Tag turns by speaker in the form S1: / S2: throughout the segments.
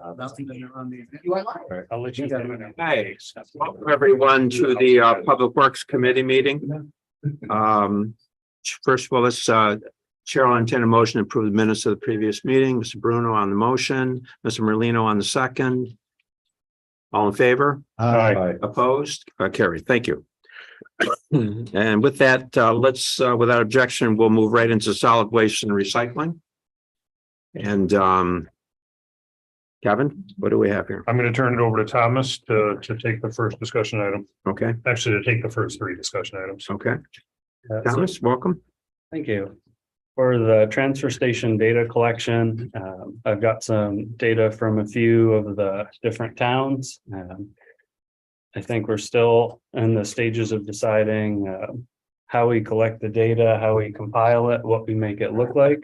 S1: I'll let you know.
S2: Hi, welcome everyone to the Public Works Committee meeting. First of all, let's Chair will entertain a motion to approve the minutes of the previous meeting. Mr. Bruno on the motion, Mr. Merlino on the second. All in favor?
S1: Aye.
S2: Opposed? Carried. Thank you. And with that, let's without objection, we'll move right into solid waste and recycling. And Kevin, what do we have here?
S1: I'm going to turn it over to Thomas to take the first discussion item.
S2: Okay,
S1: Actually, to take the first three discussion items.
S2: okay. Thomas, welcome.
S3: Thank you. For the transfer station data collection, I've got some data from a few of the different towns. I think we're still in the stages of deciding how we collect the data, how we compile it, what we make it look like.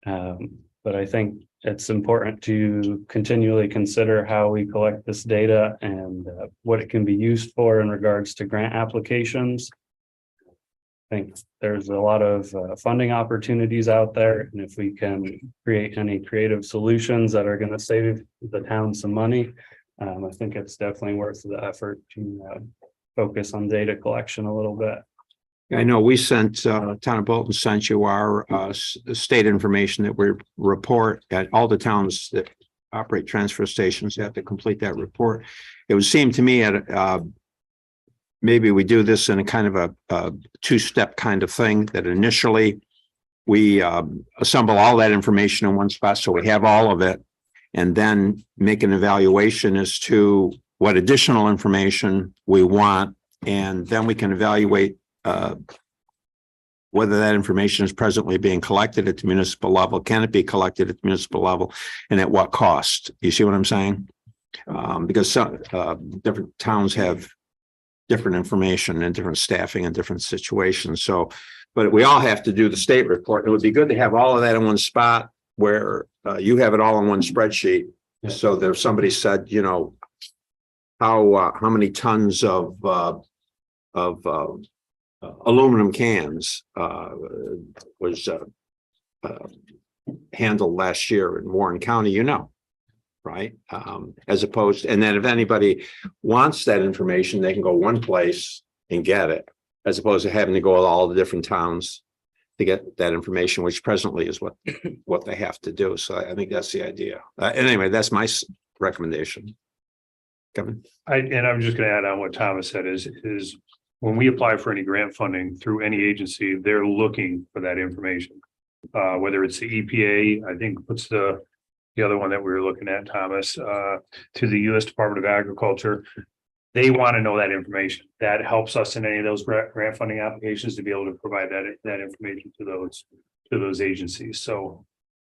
S3: But I think it's important to continually consider how we collect this data and what it can be used for in regards to grant applications. I think there's a lot of funding opportunities out there, and if we can create any creative solutions that are going to save the town some money, I think it's definitely worth the effort to focus on data collection a little bit.
S2: I know we sent, Town of Bolton sent you our state information that we report at all the towns that operate transfer stations. You have to complete that report. It would seem to me at maybe we do this in a kind of a two-step kind of thing, that initially we assemble all that information in one spot so we have all of it, and then make an evaluation as to what additional information we want, and then we can evaluate whether that information is presently being collected at the municipal level. Can it be collected at the municipal level, and at what cost? You see what I'm saying? Because some different towns have different information and different staffing and different situations. So, but we all have to do the state report. It would be good to have all of that in one spot where you have it all in one spreadsheet.
S3: Yeah. So
S2: that if somebody said, you know, how many tons of aluminum cans was handled last year in Warren County, you know, right? As opposed, and then if anybody wants that information, they can go one place and get it, as opposed to having to go to all the different towns to get that information, which presently is what they have to do. So I think that's the idea. Anyway, that's my recommendation. Kevin?
S1: I'm just going to add on what Thomas said is when we apply for any grant funding through any agency, they're looking for that information. Whether it's the EPA, I think what's the other one that we were looking at, Thomas, to the U.S. Department of Agriculture. They want to know that information. That helps us in any of those grant funding applications to be able to provide that information to those agencies. So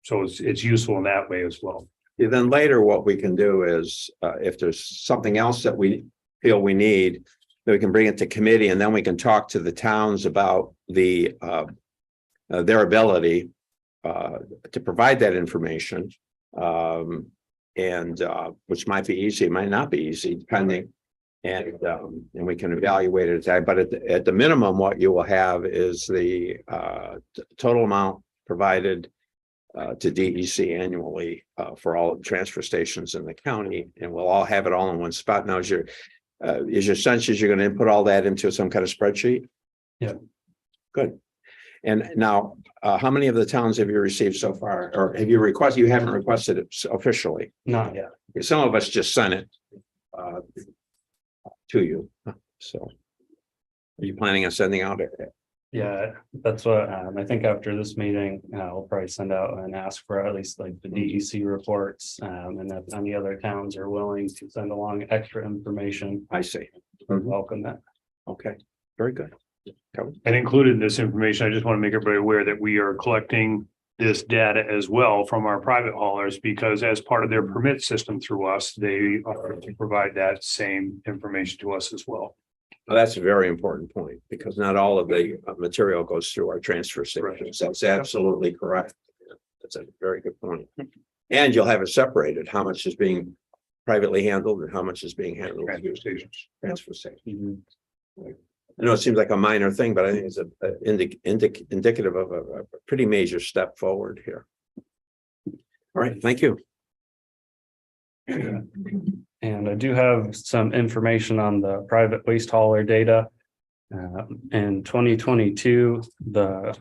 S1: it's useful in that way as well.
S2: Yeah, then later what we can do is if there's something else that we feel we need, then we can bring it to committee, and then we can talk to the towns about their ability to provide that information, and which might be easy, it might not be easy, depending, and we can evaluate it. But at the minimum, what you will have is the total amount provided to DEC annually for all transfer stations in the county, and we'll all have it all in one spot. Now, is your sense is you're going to input all that into some kind of spreadsheet?
S3: Yeah.
S2: Good. And now, how many of the towns have you received so far, or have you requested? You haven't requested it officially.
S3: Not yet.
S2: Some of us just sent it to you. So, are you planning on sending out it?
S3: Yeah, that's what I think after this meeting, I'll probably send out and ask for at least like the DEC reports. And if any other towns are willing to send along extra information,
S2: I see.
S3: welcome that.
S2: Okay, very good.
S1: And included in this information, I just want to make everybody aware that we are collecting this data as well from our private haulers, because as part of their permit system through us, they are to provide that same information to us as well.
S2: Well, that's a very important point, because not all of the material goes through our transfer stations. That's absolutely correct. That's a very good point. And you'll have it separated, how much is being privately handled and how much is being handled
S1: Transfer stations.
S2: transfer station. I know it seems like a minor thing, but I think it's indicative of a pretty major step forward here. All right, thank you.
S3: And I do have some information on the private waste hauler data. In 2022, the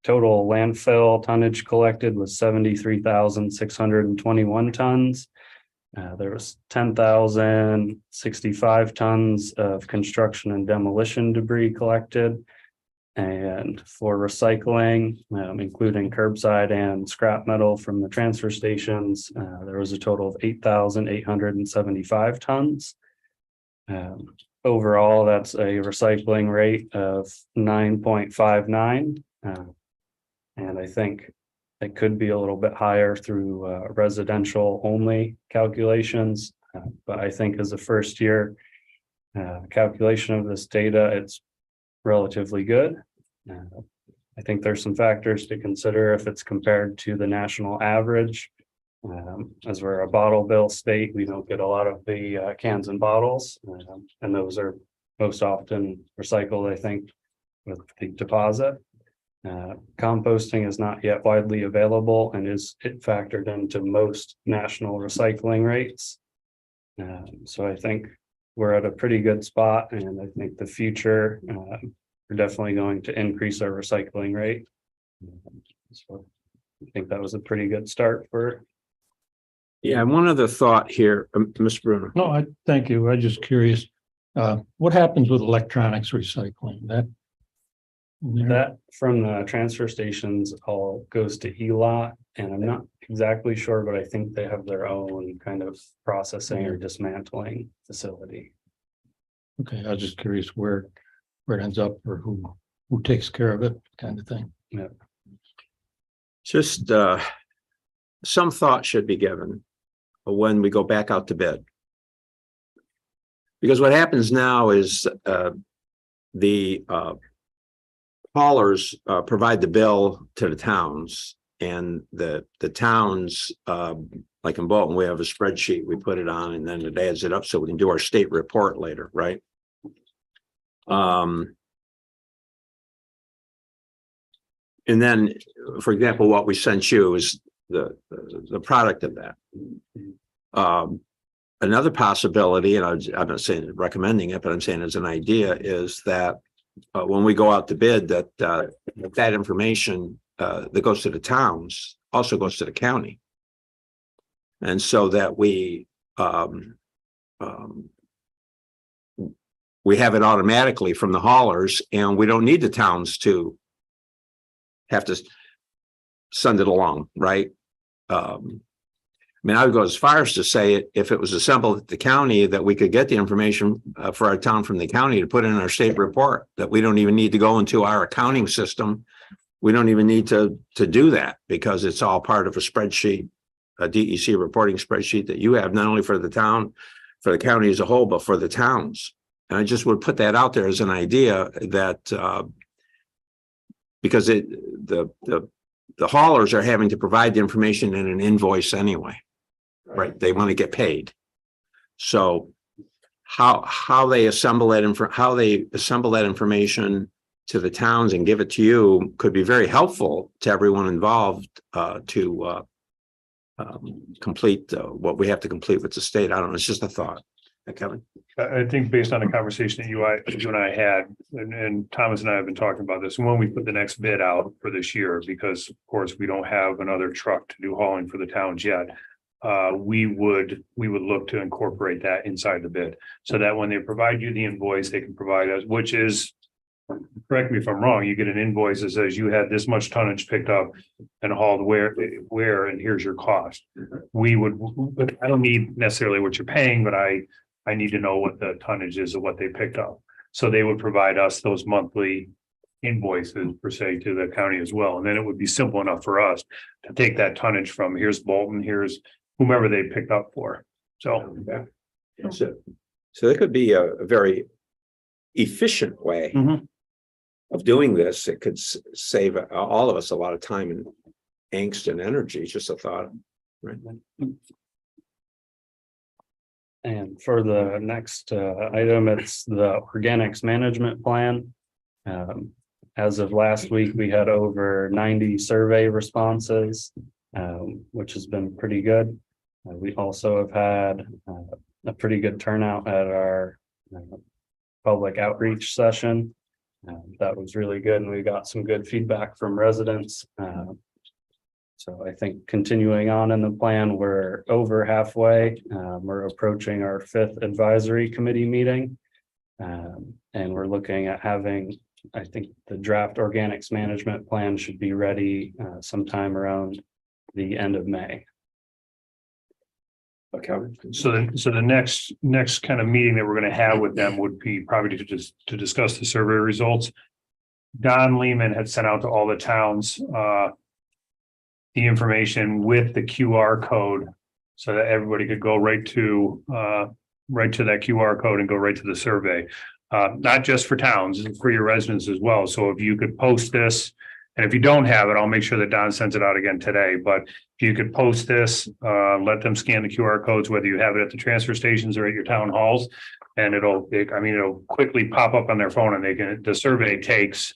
S3: total landfill tonnage collected was 73,621 tons. There was 10,065 tons of construction and demolition debris collected. And for recycling, including curbside and scrap metal from the transfer stations, there was a total of 8,875 tons. Overall, that's a recycling rate of 9.59. And I think it could be a little bit higher through residential only calculations. But I think as a first year calculation of this data, it's relatively good. I think there's some factors to consider if it's compared to the national average. As we're a bottle bill state, we don't get a lot of the cans and bottles, and those are most often recycled, I think, with the deposit. Composting is not yet widely available and is factored into most national recycling rates. So I think we're at a pretty good spot, and I think the future, we're definitely going to increase our recycling rate. So I think that was a pretty good start for.
S2: Yeah, and one other thought here, Mr. Bruno.
S4: No, thank you. I'm just curious. What happens with electronics recycling?
S3: That from the transfer stations all goes to ELOT, and I'm not exactly sure, but I think they have their own kind of processing or dismantling facility.
S4: Okay, I was just curious where it ends up or who takes care of it, kind of thing.
S3: Yeah.
S2: Just some thought should be given when we go back out to bid. Because what happens now is the haulers provide the bill to the towns, and the towns, like in Bolton, we have a spreadsheet, we put it on, and then it adds it up so we can do our state report later, right? And then, for example, what we sent you is the product of that. Another possibility, and I'm not saying recommending it, but I'm saying as an idea, is that when we go out to bid, that information that goes to the towns also goes to the county, and so that we have it automatically from the haulers, and we don't need the towns to have to send it along, right? I mean, I would go as far as to say if it was assembled at the county, that we could get the information for our town from the county to put in our state report, that we don't even need to go into our accounting system. We don't even need to do that, because it's all part of a spreadsheet, a DEC reporting spreadsheet that you have, not only for the town, for the county as a whole, but for the towns. And I just would put that out there as an idea that because the haulers are having to provide the information in an invoice anyway, right? They want to get paid. So how they assemble that information to the towns and give it to you could be very helpful to everyone involved to complete what we have to complete with the state. I don't know. It's just a thought. Kevin.
S1: I think based on the conversation that you and I had, and Thomas and I have been talking about this, when we put the next bid out for this year, because of course we don't have another truck to do hauling for the towns yet, we would look to incorporate that inside the bid, so that when they provide you the invoice, they can provide us, which is, correct me if I'm wrong, you get an invoice that says you had this much tonnage picked up and hauled where, and here's your cost. We would, I don't need necessarily what you're paying, but I need to know what the tonnage is of what they picked up. So they would provide us those monthly invoices per se to the county as well. And then it would be simple enough for us to take that tonnage from here's Bolton, here's whomever they picked up for. So,
S2: So there could be a very efficient way of doing this. It could save all of us a lot of time and angst and energy. Just a thought, right?
S3: And for the next item, it's the organics management plan. As of last week, we had over 90 survey responses, which has been pretty good. We also have had a pretty good turnout at our public outreach session. That was really good, and we got some good feedback from residents. So I think continuing on in the plan, we're over halfway. We're approaching our 5th advisory committee meeting. And we're looking at having, I think the draft organics management plan should be ready sometime around the end of May.
S2: Okay.
S1: So the next kind of meeting that we're going to have with them would be probably to discuss the survey results. Don Lehman had sent out to all the towns the information with the QR code so that everybody could go right to that QR code and go right to the survey. Not just for towns, it's for your residents as well. So if you could post this, and if you don't have it, I'll make sure that Don sends it out again today. But if you could post this, let them scan the QR codes, whether you have it at the transfer stations or at your town halls, and it'll quickly pop up on their phone, and the survey takes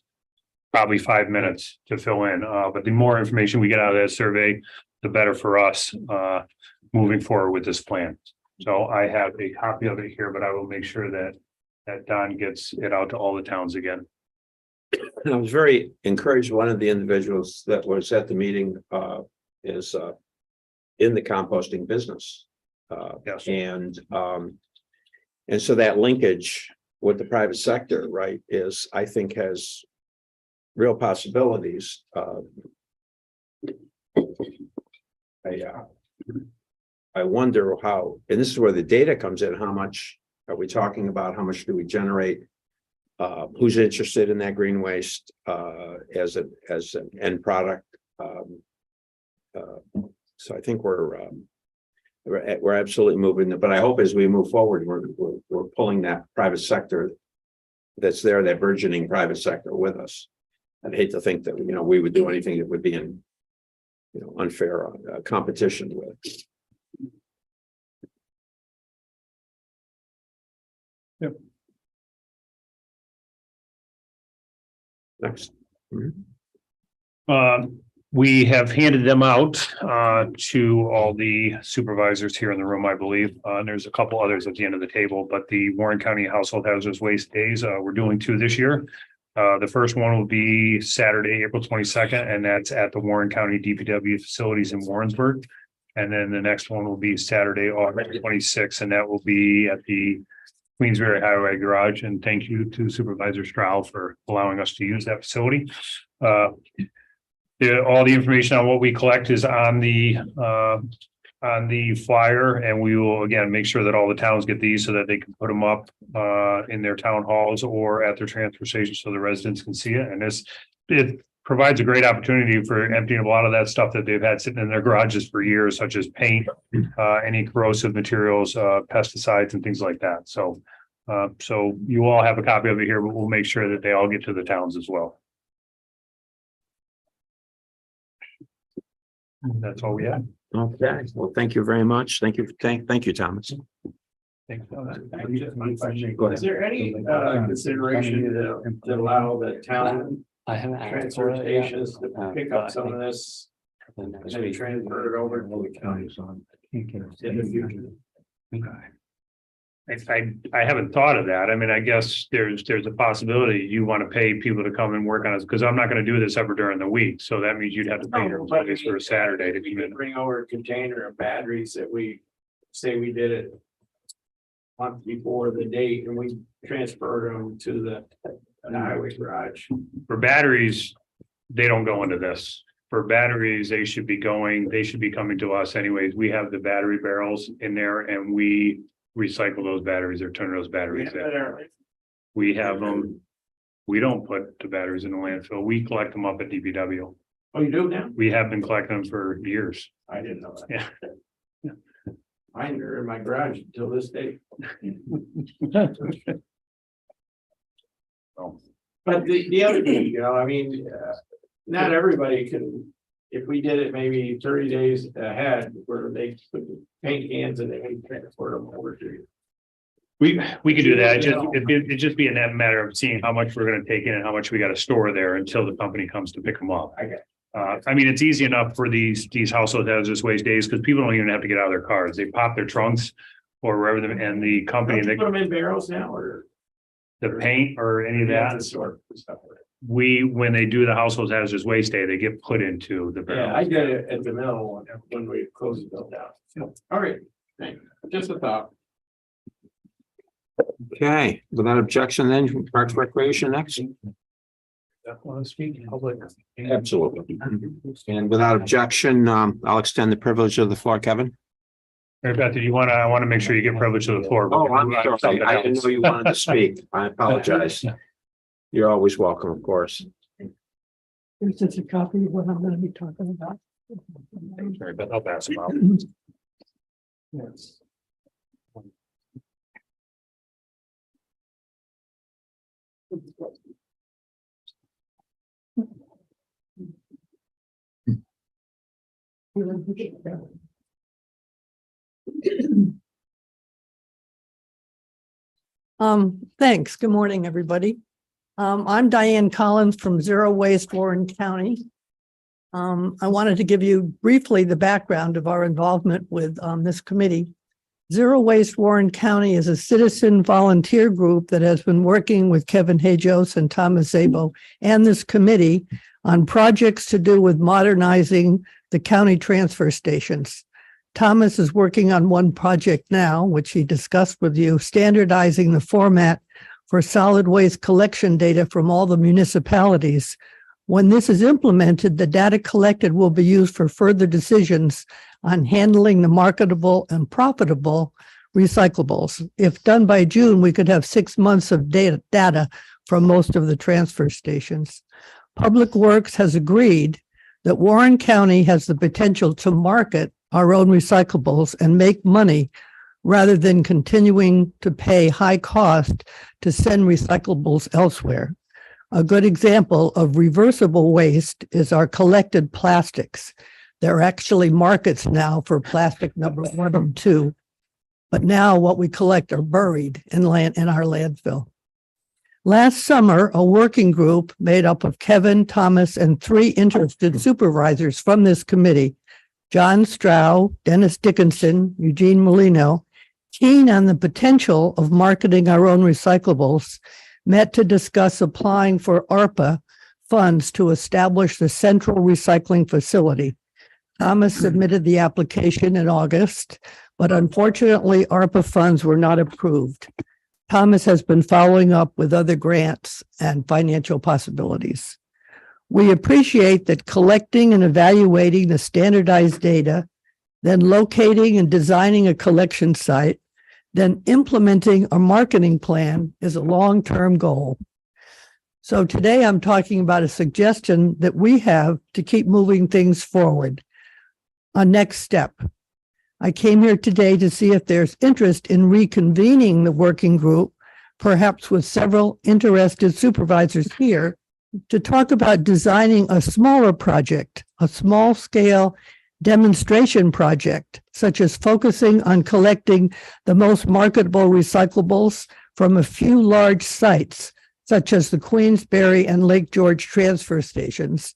S1: probably 5 minutes to fill in. But the more information we get out of that survey, the better for us moving forward with this plan. So I have a copy of it here, but I will make sure that Don gets it out to all the towns again.
S2: I was very encouraged. One of the individuals that was at the meeting is in the composting business.
S1: Yes.
S2: And so that linkage with the private sector, right, I think has real possibilities. I wonder how, and this is where the data comes in, how much are we talking about? How much do we generate? Who's interested in that green waste as an end product? So I think we're absolutely moving, but I hope as we move forward, we're pulling that private sector that's there, that burgeoning private sector with us. I'd hate to think that we would do anything that would be in unfair competition with.
S1: Yep.
S2: Next.
S1: We have handed them out to all the supervisors here in the room, I believe. There's a couple others at the end of the table, but the Warren County Household Hazardous Waste Days, we're doing 2 this year. The first one will be Saturday, April 22nd, and that's at the Warren County DPW facilities in Warrensburg. And then the next one will be Saturday, August 26th, and that will be at the Queensbury Highway Garage. And thank you to Supervisor Stroud for allowing us to use that facility. All the information on what we collect is on the flyer, and we will again make sure that all the towns get these so that they can put them up in their town halls or at their transfer station so the residents can see it. And it provides a great opportunity for emptying a lot of that stuff that they've had sitting in their garages for years, such as paint, any corrosive materials, pesticides, and things like that. So you all have a copy of it here, but we'll make sure that they all get to the towns as well. That's all we have.
S2: Okay, well, thank you very much. Thank you, Thomas.
S1: Thanks.
S2: Go ahead.
S5: Is there any consideration to allow the town
S3: I haven't
S5: transfer stations to pick up some of this and transfer it over to the county in the future?
S1: I haven't thought of that. I mean, I guess there's a possibility you want to pay people to come and work on it, because I'm not going to do this ever during the week. So that means you'd have to pay your employees for a Saturday to
S5: We
S1: come in.
S5: could bring over a container of batteries that we say we did it month before the date, and we transferred them to the highway garage.
S1: For batteries, they don't go into this. For batteries, they should be coming to us anyways. We have the battery barrels in there, and we recycle those batteries or turn those batteries in. We have them. We don't put the batteries in the landfill. We collect them up at DPW.
S5: Oh, you do now?
S1: We have been collecting them for years.
S5: I didn't know that.
S1: Yeah.
S5: Mine are in my garage until this day. But the other thing, I mean, not everybody can, if we did it maybe 30 days ahead, where they put the paint cans and they can transport them over to you.
S1: We could do that. It'd just be a matter of seeing how much we're going to take in and how much we got to store there until the company comes to pick them up. I mean, it's easy enough for these household hazardous waste days because people don't even have to get out of their cars. They pop their trunks or wherever and the company
S5: Don't you
S1: that
S5: put them in barrels now or?
S1: the paint or any of
S5: You have to
S1: that.
S5: sort stuff.
S1: When they do the household hazardous waste day, they get put into the
S5: Yeah, I
S1: barrel.
S5: did it at the mill when we closed the mill down. So, all right, thanks. Just a thought.
S2: Okay, without objection, then Parks Recreation next.
S1: Want to speak in public?
S2: Absolutely. And without objection, I'll extend the privilege of the floor, Kevin.
S1: Mary Beth, did you want to, I want to make sure you get privilege of the floor.
S2: Oh, I'm sorry. I didn't know you wanted to speak. I apologize. You're always welcome, of course.
S6: Here's just a copy of what I'm gonna be talking about.
S1: Mary Beth, I'll pass them out.
S6: Yes. Thanks. Good morning, everybody. I'm Diane Collins from Zero Waste Warren County. I wanted to give you briefly the background of our involvement with this committee. Zero Waste Warren County is a citizen volunteer group that has been working with Kevin Hajos and Thomas Zabo and this committee on projects to do with modernizing the county transfer stations. Thomas is working on one project now, which he discussed with you, standardizing the format for solid waste collection data from all the municipalities. When this is implemented, the data collected will be used for further decisions on handling the marketable and profitable recyclables. If done by June, we could have 6 months of data from most of the transfer stations. Public Works has agreed that Warren County has the potential to market our own recyclables and make money rather than continuing to pay high cost to send recyclables elsewhere. A good example of reversible waste is our collected plastics. There are actually markets now for plastic number 1 and 2, but now what we collect are buried in our landfill. Last summer, a working group made up of Kevin, Thomas, and 3 interested supervisors from this committee, John Strow, Dennis Dickinson, Eugene Molino, keen on the potential of marketing our own recyclables, met to discuss applying for ARPA funds to establish the central recycling facility. Thomas submitted the application in August, but unfortunately, ARPA funds were not approved. Thomas has been following up with other grants and financial possibilities. We appreciate that collecting and evaluating the standardized data, then locating and designing a collection site, then implementing a marketing plan is a long-term goal. So today I'm talking about a suggestion that we have to keep moving things forward. A next step. I came here today to see if there's interest in reconvening the working group, perhaps with several interested supervisors here, to talk about designing a smaller project, a small-scale demonstration project, such as focusing on collecting the most marketable recyclables from a few large sites, such as the Queensbury and Lake George transfer stations,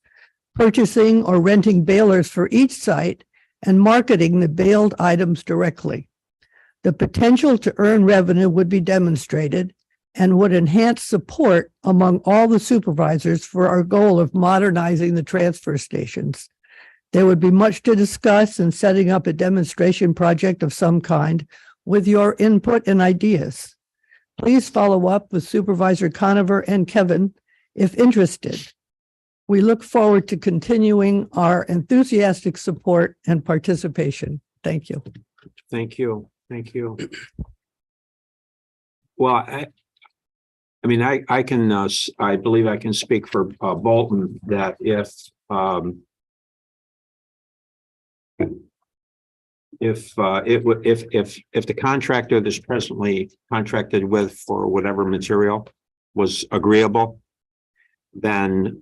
S6: purchasing or renting balers for each site, and marketing the baled items directly. The potential to earn revenue would be demonstrated and would enhance support among all the supervisors for our goal of modernizing the transfer stations. There would be much to discuss in setting up a demonstration project of some kind with your input and ideas. Please follow up with Supervisor Conover and Kevin if interested. We look forward to continuing our enthusiastic support and participation. Thank you.
S2: Thank you. Thank you. Well, I mean, I can, I believe I can speak for Bolton that if the contractor that's presently contracted with for whatever material was agreeable, then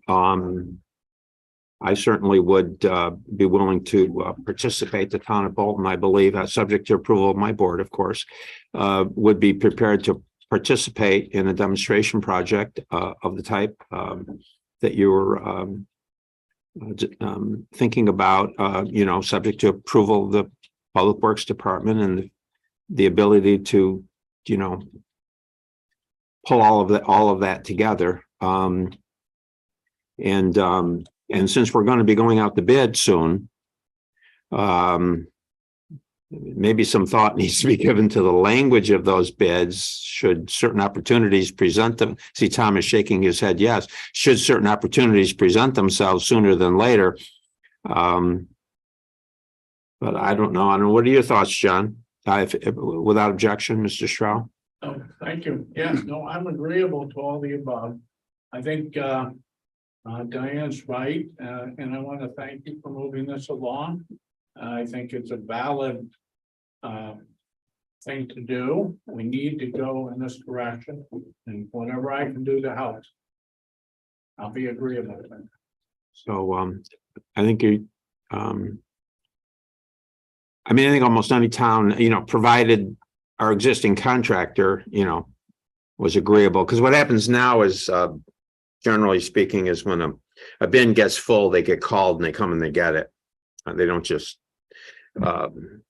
S2: I certainly would be willing to participate. The town of Bolton, I believe, subject to approval of my board, of course, would be prepared to participate in a demonstration project of the type that you were thinking about, subject to approval of the Public Works Department and the ability to, pull all of that together. And since we're going to be going out to bid soon, maybe some thought needs to be given to the language of those bids. Should certain opportunities present them? See Thomas shaking his head. Yes. Should certain opportunities present themselves sooner than later? But I don't know. What are your thoughts, John? Without objection, Mr. Stroud?
S7: Oh, thank you. Yes, no, I'm agreeable to all the above. I think Diane's right, and I want to thank you for moving this along. I think it's a valid thing to do. We need to go in this direction, and whatever I can do to help, I'll be agreeable to it.
S2: So I think I think almost any town, provided our existing contractor, was agreeable. Because what happens now is, generally speaking, is when a bin gets full, they get called and they come and they get it. They don't just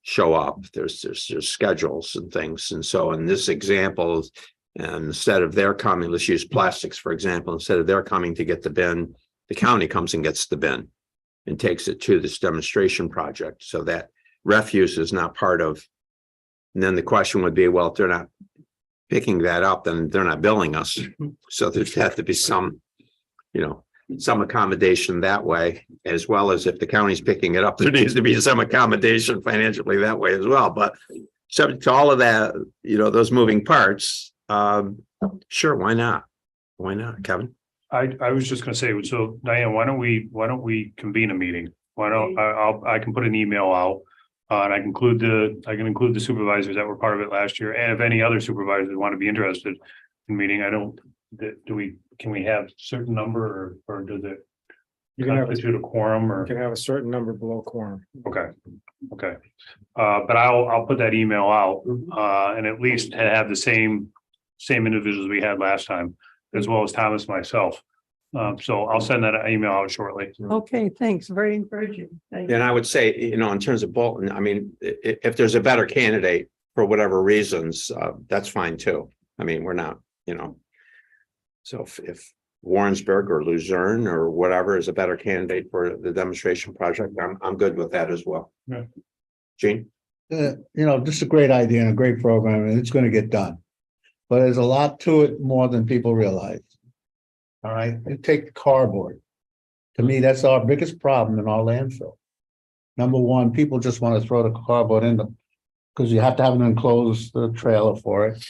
S2: show up. There's schedules and things. And so in this example, and instead of their coming, let's use plastics, for example, instead of their coming to get the bin, the county comes and gets the bin and takes it to this demonstration project. So that refuse is not part of. And then the question would be, well, if they're not picking that up, then they're not billing us. So there's have to be some, some accommodation that way, as well as if the county's picking it up, there needs to be some accommodation financially that way as well. But subject to all of that, those moving parts, sure, why not? Why not, Kevin?
S1: I was just gonna say, so Diane, why don't we convene a meeting? Why don't I can put an email out, and I can include the supervisors that were part of it last year, and if any other supervisors want to be interested in meeting, can we have a certain number or does it constitute a quorum or?
S8: You can have a certain number below quorum.
S1: Okay. But I'll put that email out, and at least have the same individuals we had last time, as well as Thomas, myself. So I'll send that email out shortly.
S6: Okay, thanks. Very encouraging. Thank you.
S2: And I would say, in terms of Bolton, if there's a better candidate for whatever reasons, that's fine too. We're not, so if Warrensburg or Luzerne or whatever is a better candidate for the demonstration project, I'm good with that as well.
S1: Yeah.
S2: Gene?
S9: This is a great idea and a great program, and it's going to get done. But there's a lot to it more than people realize. All right, you take the cardboard. To me, that's our biggest problem in our landfill. Number one, people just want to throw the cardboard in them because you have to have an enclosed trailer for it.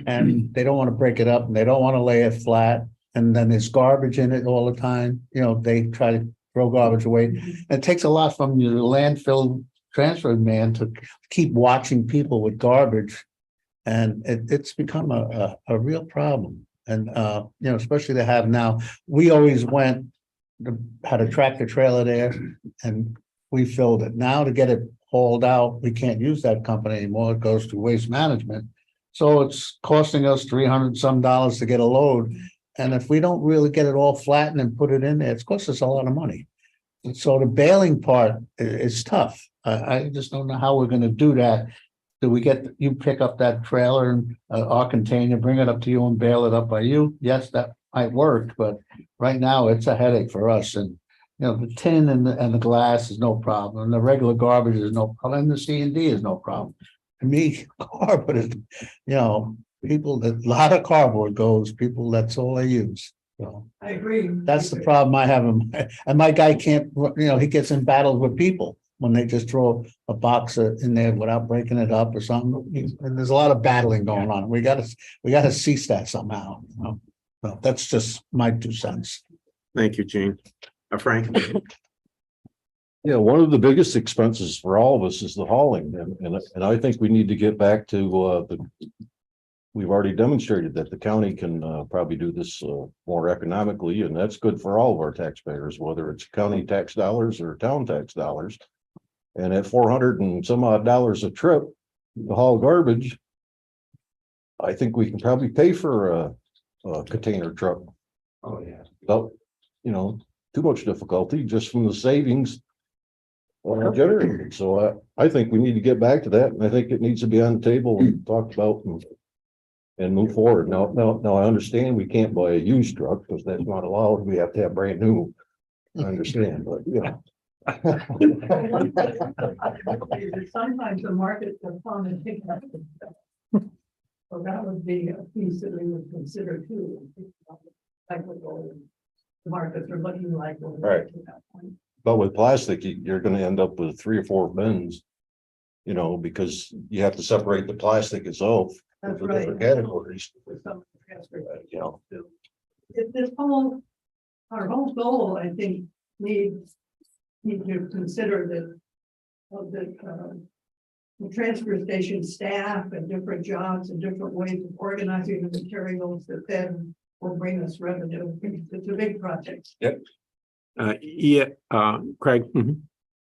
S9: And they don't want to break it up and they don't want to lay it flat. And then there's garbage in it all the time. They try to throw garbage away. And it takes a lot from your landfill transfer man to keep watching people with garbage. And it's become a real problem. And, especially to have now, we always had a tractor trailer there and we filled it. Now to get it hauled out, we can't use that company anymore. It goes to Waste Management. So it's costing us $300 some to get a load. And if we don't really get it all flattened and put it in there, it's cost us a lot of money. And so the baling part is tough. I just don't know how we're going to do that. Do we you pick up that trailer and our container, bring it up to you and bail it up by you? Yes, that might work, but right now it's a headache for us. And the tin and the glass is no problem, and the regular garbage is no problem, and the C&D is no problem. To me, cardboard is, people that a lot of cardboard goes. People, that's all they use. So
S6: I agree.
S9: that's the problem I have. And my guy can't. He gets in battles with people when they just throw a box in there without breaking it up or something. And there's a lot of battling going on. We got to cease that somehow. So that's just my 2 cents.
S2: Thank you, Gene. Frank?
S4: Yeah, one of the biggest expenses for all of us is the hauling, and I think we need to get back to we've already demonstrated that the county can probably do this more economically, and that's good for all of our taxpayers, whether it's county tax dollars or town tax dollars. And at $400 and some odd a trip to haul garbage, I think we can probably pay for a container truck.
S9: Oh, yeah.
S4: But, too much difficulty just from the savings generated. So I think we need to get back to that, and I think it needs to be on the table and talked about and move forward. Now, I understand we can't buy a used truck because that's not allowed. We have to have brand new. I understand, but you know.
S6: Sometimes the market will come and pick up. So that would be a piece that we would consider too. Like what the markets are looking like.
S4: Right. But with plastic, you're gonna end up with 3 or 4 bins. You know, because you have to separate the plastic itself
S6: That's
S4: into
S6: right.
S4: different categories.
S6: For some transfer.
S4: You know,
S6: If this whole, our whole goal, I think, needs to consider the transfer station staff and different jobs and different ways of organizing the materials that then will bring us revenue. It's a big project.
S2: Craig. Mhm.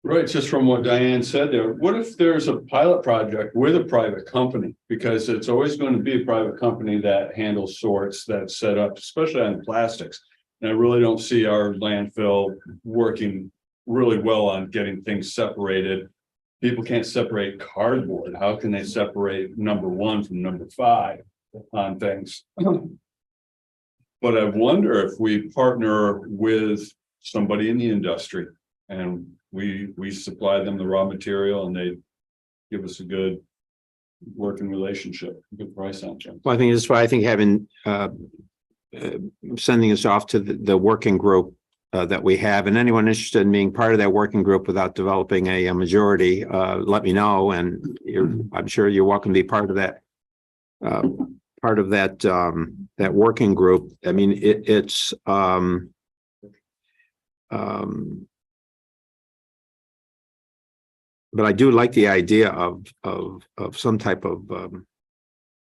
S10: Right, just from what Diane said there, what if there's a pilot project with a private company? Because it's always going to be a private company that handles sorts, that's set up, especially on plastics. And I really don't see our landfill working really well on getting things separated. People can't separate cardboard. How can they separate number 1 from number 5 on things? But I wonder if we partner with somebody in the industry and we supply them the raw material and they give us a good working relationship, good price on them.
S2: Well, I think that's why I think having sending us off to the working group that we have, and anyone interested in being part of that working group without developing a majority, let me know. And I'm sure you're welcome to be part of that. That working group. I mean, it's but I do like the idea of some type of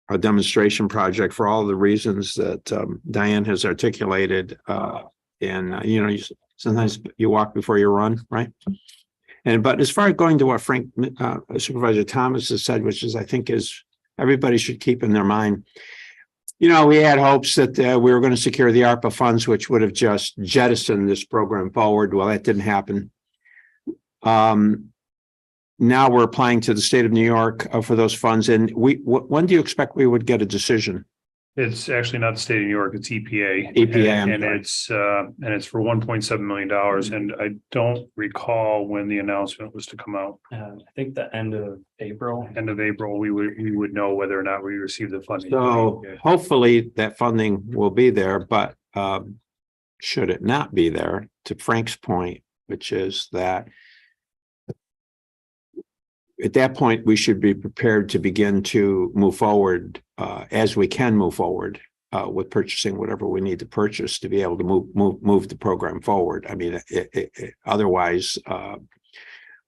S2: a demonstration project for all the reasons that Diane has articulated. And you know, sometimes you walk before you run, right? But as far as going to what Frank Supervisor Thomas has said, which is I think is everybody should keep in their mind. You know, we had hopes that we were going to secure the ARPA funds, which would have just jettisoned this program forward. Well, that didn't happen. Now we're applying to the state of New York for those funds. And when do you expect we would get a decision?
S1: It's actually not the state of New York, it's EPA.
S2: EPA,
S1: And it's for $1.7 million. And I don't recall when the announcement was to come out.
S3: I think the end of April.
S1: End of April, we would know whether or not we received the funding.
S2: So hopefully that funding will be there, but should it not be there, to Frank's point, which is that at that point, we should be prepared to begin to move forward as we can move forward with purchasing whatever we need to purchase to be able to move the program forward. I mean, otherwise,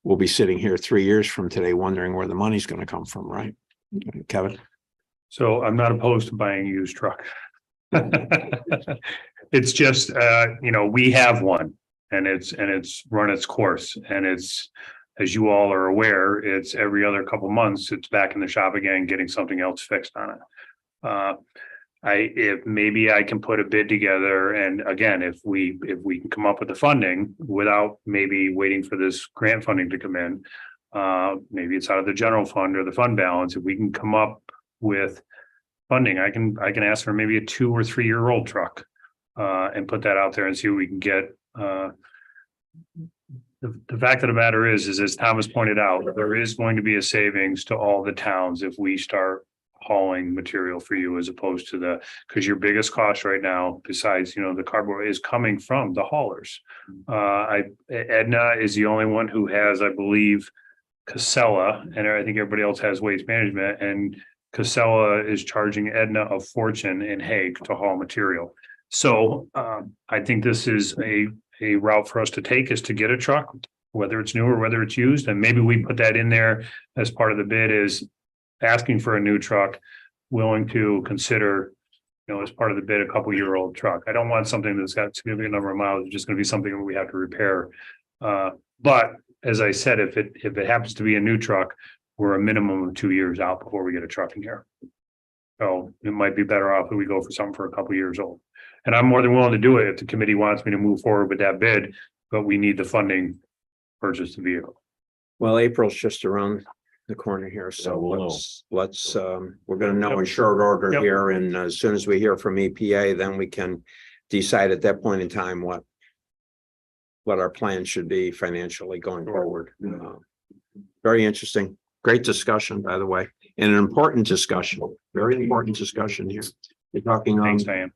S2: we'll be sitting here 3 years from today wondering where the money's going to come from, right? Kevin?
S1: So I'm not opposed to buying a used truck. It's just, you know, we have one and it's run its course, and it's, as you all are aware, it's every other couple months, it's back in the shop again, getting something else fixed on it. If maybe I can put a bid together, and again, if we can come up with the funding without maybe waiting for this grant funding to come in, maybe it's out of the general fund or the fund balance. If we can come up with funding, I can ask for maybe a 2 or 3 year old truck and put that out there and see what we can get. The fact of the matter is as Thomas pointed out, there is going to be a savings to all the towns if we start hauling material for you, as opposed to because your biggest cost right now, besides, you know, the cardboard, is coming from the haulers. Edna is the only one who has, I believe, Casella, and I think everybody else has Waste Management, and Casella is charging Edna a fortune in Hague to haul material. So I think this is a route for us to take, is to get a truck, whether it's new or whether it's used. And maybe we put that in there as part of the bid, is asking for a new truck, willing to consider, you know, as part of the bid, a couple-year-old truck. I don't want something that's got a significant number of miles. It's just going to be something that we have to repair. But as I said, if it happens to be a new truck, we're a minimum of 2 years out before we get a truck in here. So it might be better off if we go for something for a couple years old. And I'm more than willing to do it if the committee wants me to move forward with that bid, but we need the funding to purchase the vehicle.
S2: Well, April's just around the corner here,
S4: Yeah,
S2: so
S4: we'll know.
S2: let's, we're gonna know in short order
S1: Yep.
S2: here, and as soon as we hear from EPA, then we can decide at that point in time what our plan should be financially going forward. Very interesting. Great discussion, by the way, and an important discussion, very important discussion here. You're talking on
S1: Thanks, Diane.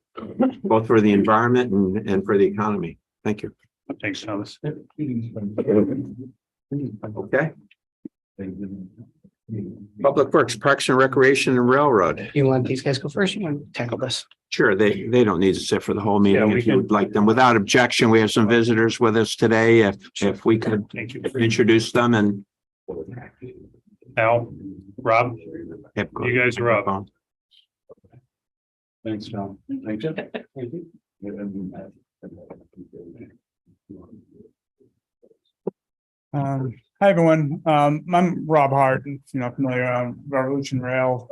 S2: both for the environment and for the economy. Thank you.
S1: Thanks, Thomas.
S2: Okay. Public Works, Parks and Recreation and Railroad.
S11: You want these guys go first? You want to tackle this?
S2: Sure, they don't need to sit for the whole meeting
S1: Yeah, we
S2: if you would like them. Without objection, we have some visitors with us today. If we could
S1: Thank you.
S2: introduce them and.
S1: Al, Rob, you guys are up.
S10: Thanks, John. Thank you.
S8: Hi, everyone. I'm Rob Hart, familiar, Revolution Rail.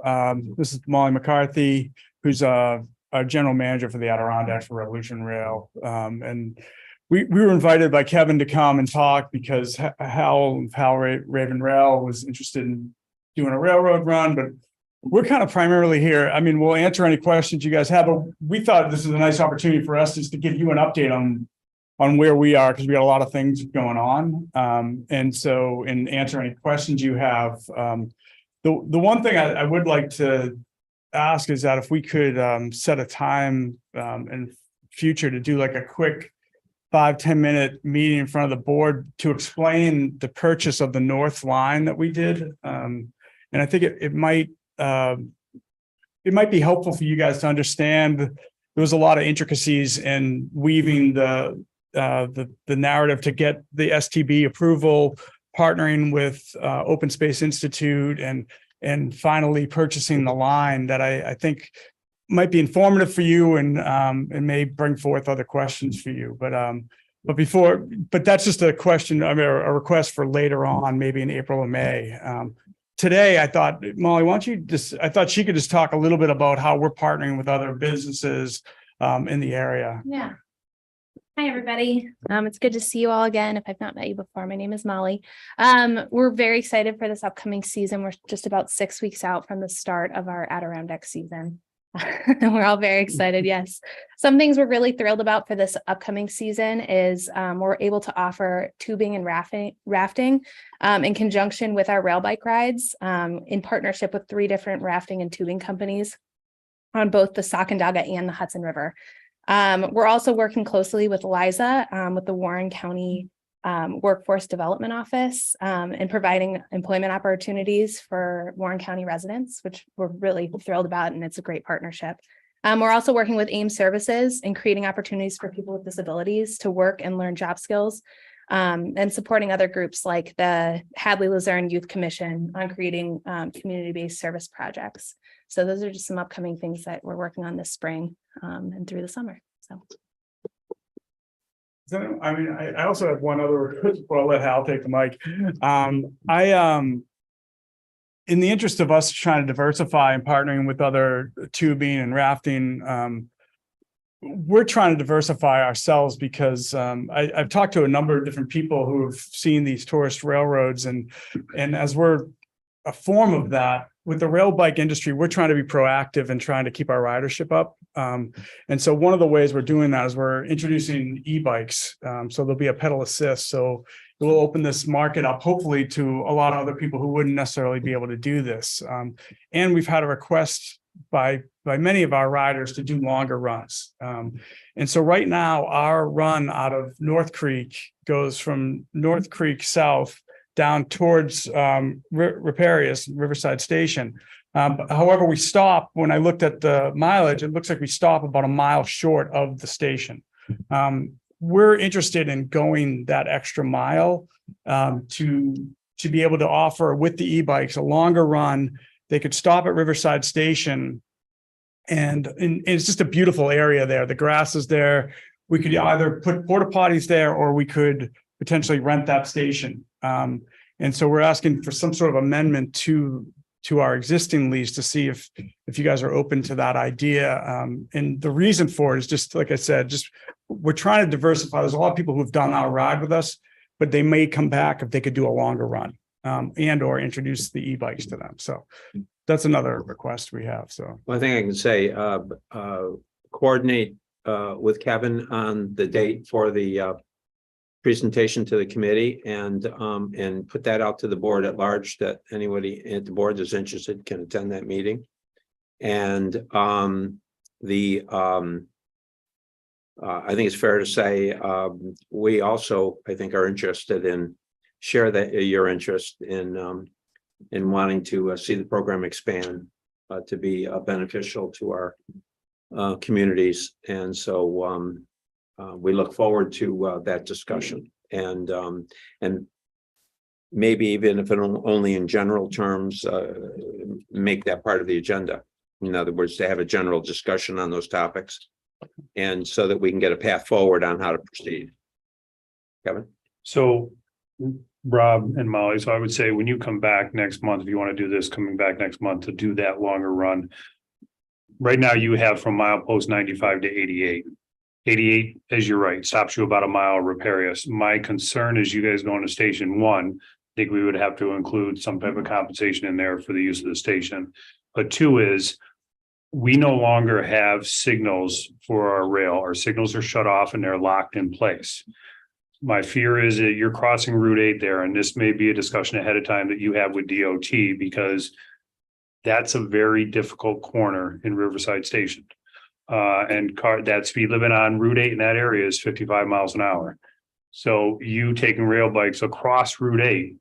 S8: This is Molly McCarthy, who's a general manager for the Adirondacks for Revolution Rail. And we were invited by Kevin to come and talk because Hal Raven Rail was interested in doing a railroad run, but we're kind of primarily here. I mean, we'll answer any questions you guys have, but we thought this is a nice opportunity for us just to give you an update on where we are, because we got a lot of things going on. And so in answer any questions you have, the one thing I would like to ask is that if we could set a time in future to do like a quick 5-10 minute meeting in front of the board to explain the purchase of the North Line that we did. And I think it might be helpful for you guys to understand. There was a lot of intricacies in weaving the narrative to get the STB approval, partnering with Open Space Institute, and finally purchasing the line that I think might be informative for you and may bring forth other questions for you. But that's just a question, I mean, a request for later on, maybe in April or May. Today, I thought, Molly, I thought she could just talk a little bit about how we're partnering with other businesses in the area.
S12: Yeah. Hi, everybody. It's good to see you all again. If I've not met you before, my name is Molly. We're very excited for this upcoming season. We're just about 6 weeks out from the start of our Adirondack season. We're all very excited. Yes. Some things we're really thrilled about for this upcoming season is we're able to offer tubing and rafting in conjunction with our rail bike rides in partnership with 3 different rafting and tubing companies on both the Sacandaga and the Hudson River. We're also working closely with Liza with the Warren County Workforce Development Office and providing employment opportunities for Warren County residents, which we're really thrilled about, and it's a great partnership. We're also working with AIM Services and creating opportunities for people with disabilities to work and learn job skills, and supporting other groups like the Hadley Luzerne Youth Commission on creating community-based service projects. So those are just some upcoming things that we're working on this spring and through the summer. So.
S8: I mean, I also have one other request before I let Hal take the mic. In the interest of us trying to diversify and partnering with other tubing and rafting, we're trying to diversify ourselves because I've talked to a number of different people who have seen these tourist railroads, and as we're a form of that with the rail bike industry, we're trying to be proactive and trying to keep our ridership up. And so one of the ways we're doing that is we're introducing e-bikes. So there'll be a pedal assist. So it will open this market up, hopefully, to a lot of other people who wouldn't necessarily be able to do this. And we've had a request by many of our riders to do longer runs. And so right now, our run out of North Creek goes from North Creek south down towards Riparius, Riverside Station. However, we stop, when I looked at the mileage, it looks like we stop about a mile short of the station. We're interested in going that extra mile to be able to offer with the e-bikes a longer run. They could stop at Riverside Station, and it's just a beautiful area there. The grass is there. We could either put porta potties there, or we could potentially rent that station. And so we're asking for some sort of amendment to to our existing lease to see if you guys are open to that idea. And the reason for it is just, like I said, just we're trying to diversify. There's a lot of people who've done our ride with us, but they may come back if they could do a longer run, and or introduce the e-bikes to them. So that's another request we have. So
S2: One thing I can say, coordinate with Kevin on the date for the presentation to the committee and put that out to the board at large, that anybody at the board that's interested can attend that meeting. And I think it's fair to say we also, I think, are interested in share that your interest in wanting to see the program expand to be beneficial to our communities. And so we look forward to that discussion and maybe even if it only in general terms, make that part of the agenda. In other words, to have a general discussion on those topics and so that we can get a path forward on how to proceed. Kevin?
S1: So Rob and Molly, so I would say when you come back next month, if you want to do this, coming back next month to do that longer run. Right now you have from milepost 95 to 88. 88, as you're right, stops you about a mile, Riparius. My concern is you guys going to station 1. I think we would have to include some type of compensation in there for the use of the station. But 2 is we no longer have signals for our rail. Our signals are shut off and they're locked in place. My fear is that you're crossing Route 8 there, and this may be a discussion ahead of time that you have with DOT, because that's a very difficult corner in Riverside Station. And that speed limit on Route 8 in that area is 55 miles an hour. So you taking rail bikes across Route 8,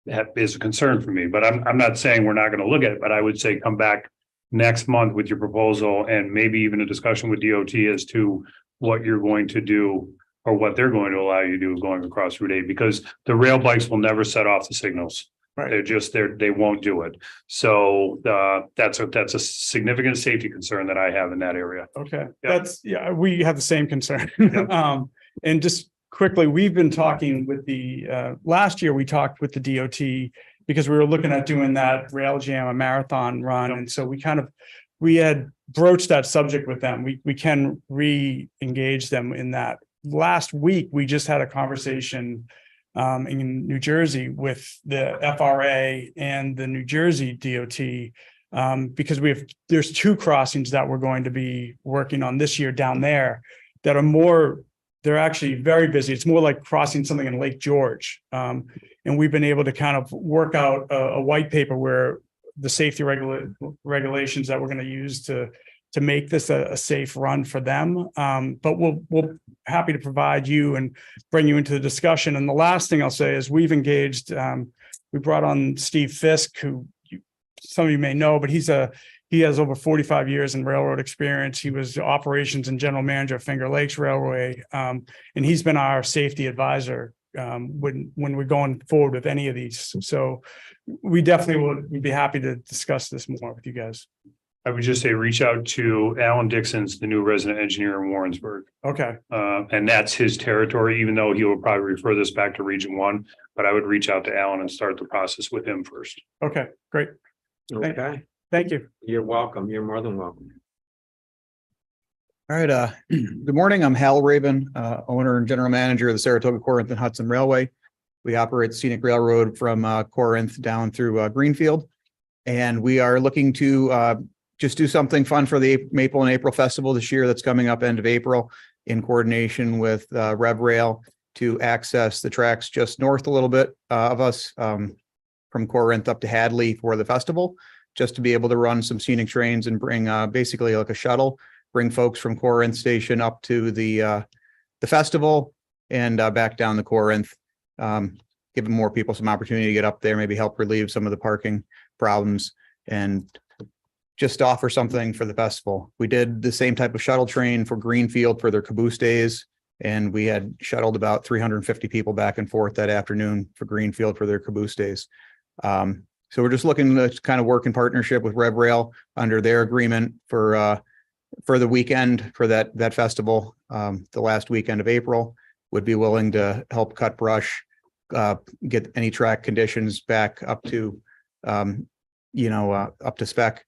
S1: that is a concern for me. But I'm not saying we're not going to look at it, but I would say come back next month with your proposal and maybe even a discussion with DOT as to what you're going to do or what they're going to allow you to do going across Route 8, because the rail bikes will never set off the signals.
S8: Right.
S1: They're just they won't do it. So that's a significant safety concern that I have in that area.
S8: okay,
S1: Yeah.
S8: we have the same concern.
S1: Yeah.
S8: And just quickly, we've been talking with the last year we talked with the DOT because we were looking at doing that Rail Jam, a marathon run. And so we had broached that subject with them. We can re-engage them in that. Last week, we just had a conversation in New Jersey with the FRA and the New Jersey DOT, because there's 2 crossings that we're going to be working on this year down there that are they're actually very busy. It's more like crossing something in Lake George. And we've been able to kind of work out a white paper where the safety regulations that we're going to use to make this a safe run for them. But we'll happy to provide you and bring you into the discussion. And the last thing I'll say is we've engaged, we brought on Steve Fisk, who some of you may know, but he has over 45 years in railroad experience. He was operations and general manager of Finger Lakes Railway. And he's been our safety advisor when we're going forward with any of these. So we definitely would be happy to discuss this more with you guys.
S1: I would just say reach out to Alan Dixon's the new resident engineer in Warrensburg.
S8: Okay.
S1: And that's his territory, even though he will probably refer this back to Region 1. But I would reach out to Alan and start the process with him first.
S8: Okay, great.
S2: Okay,
S8: Thank you.
S2: you're welcome. You're more than welcome.
S13: All right, good morning. I'm Hal Raven, owner and general manager of the Saratoga, Corinth and Hudson Railway. We operate the scenic railroad from Corinth down through Greenfield. And we are looking to just do something fun for the Maple and April Festival this year that's coming up end of April in coordination with Rev Rail to access the tracks just north a little bit of us from Corinth up to Hadley for the festival, just to be able to run some scenic trains and bring basically like a shuttle, bring folks from Corinth Station up to the festival and back down to Corinth, giving more people some opportunity to get up there, maybe help relieve some of the parking problems and just offer something for the festival. We did the same type of shuttle train for Greenfield for their caboose days, and we had shuttled about 350 people back and forth that afternoon for Greenfield for their caboose days. So we're just looking to kind of work in partnership with Rev Rail under their agreement for the weekend for that festival, the last weekend of April, would be willing to help cut brush, get any track conditions back up to up to spec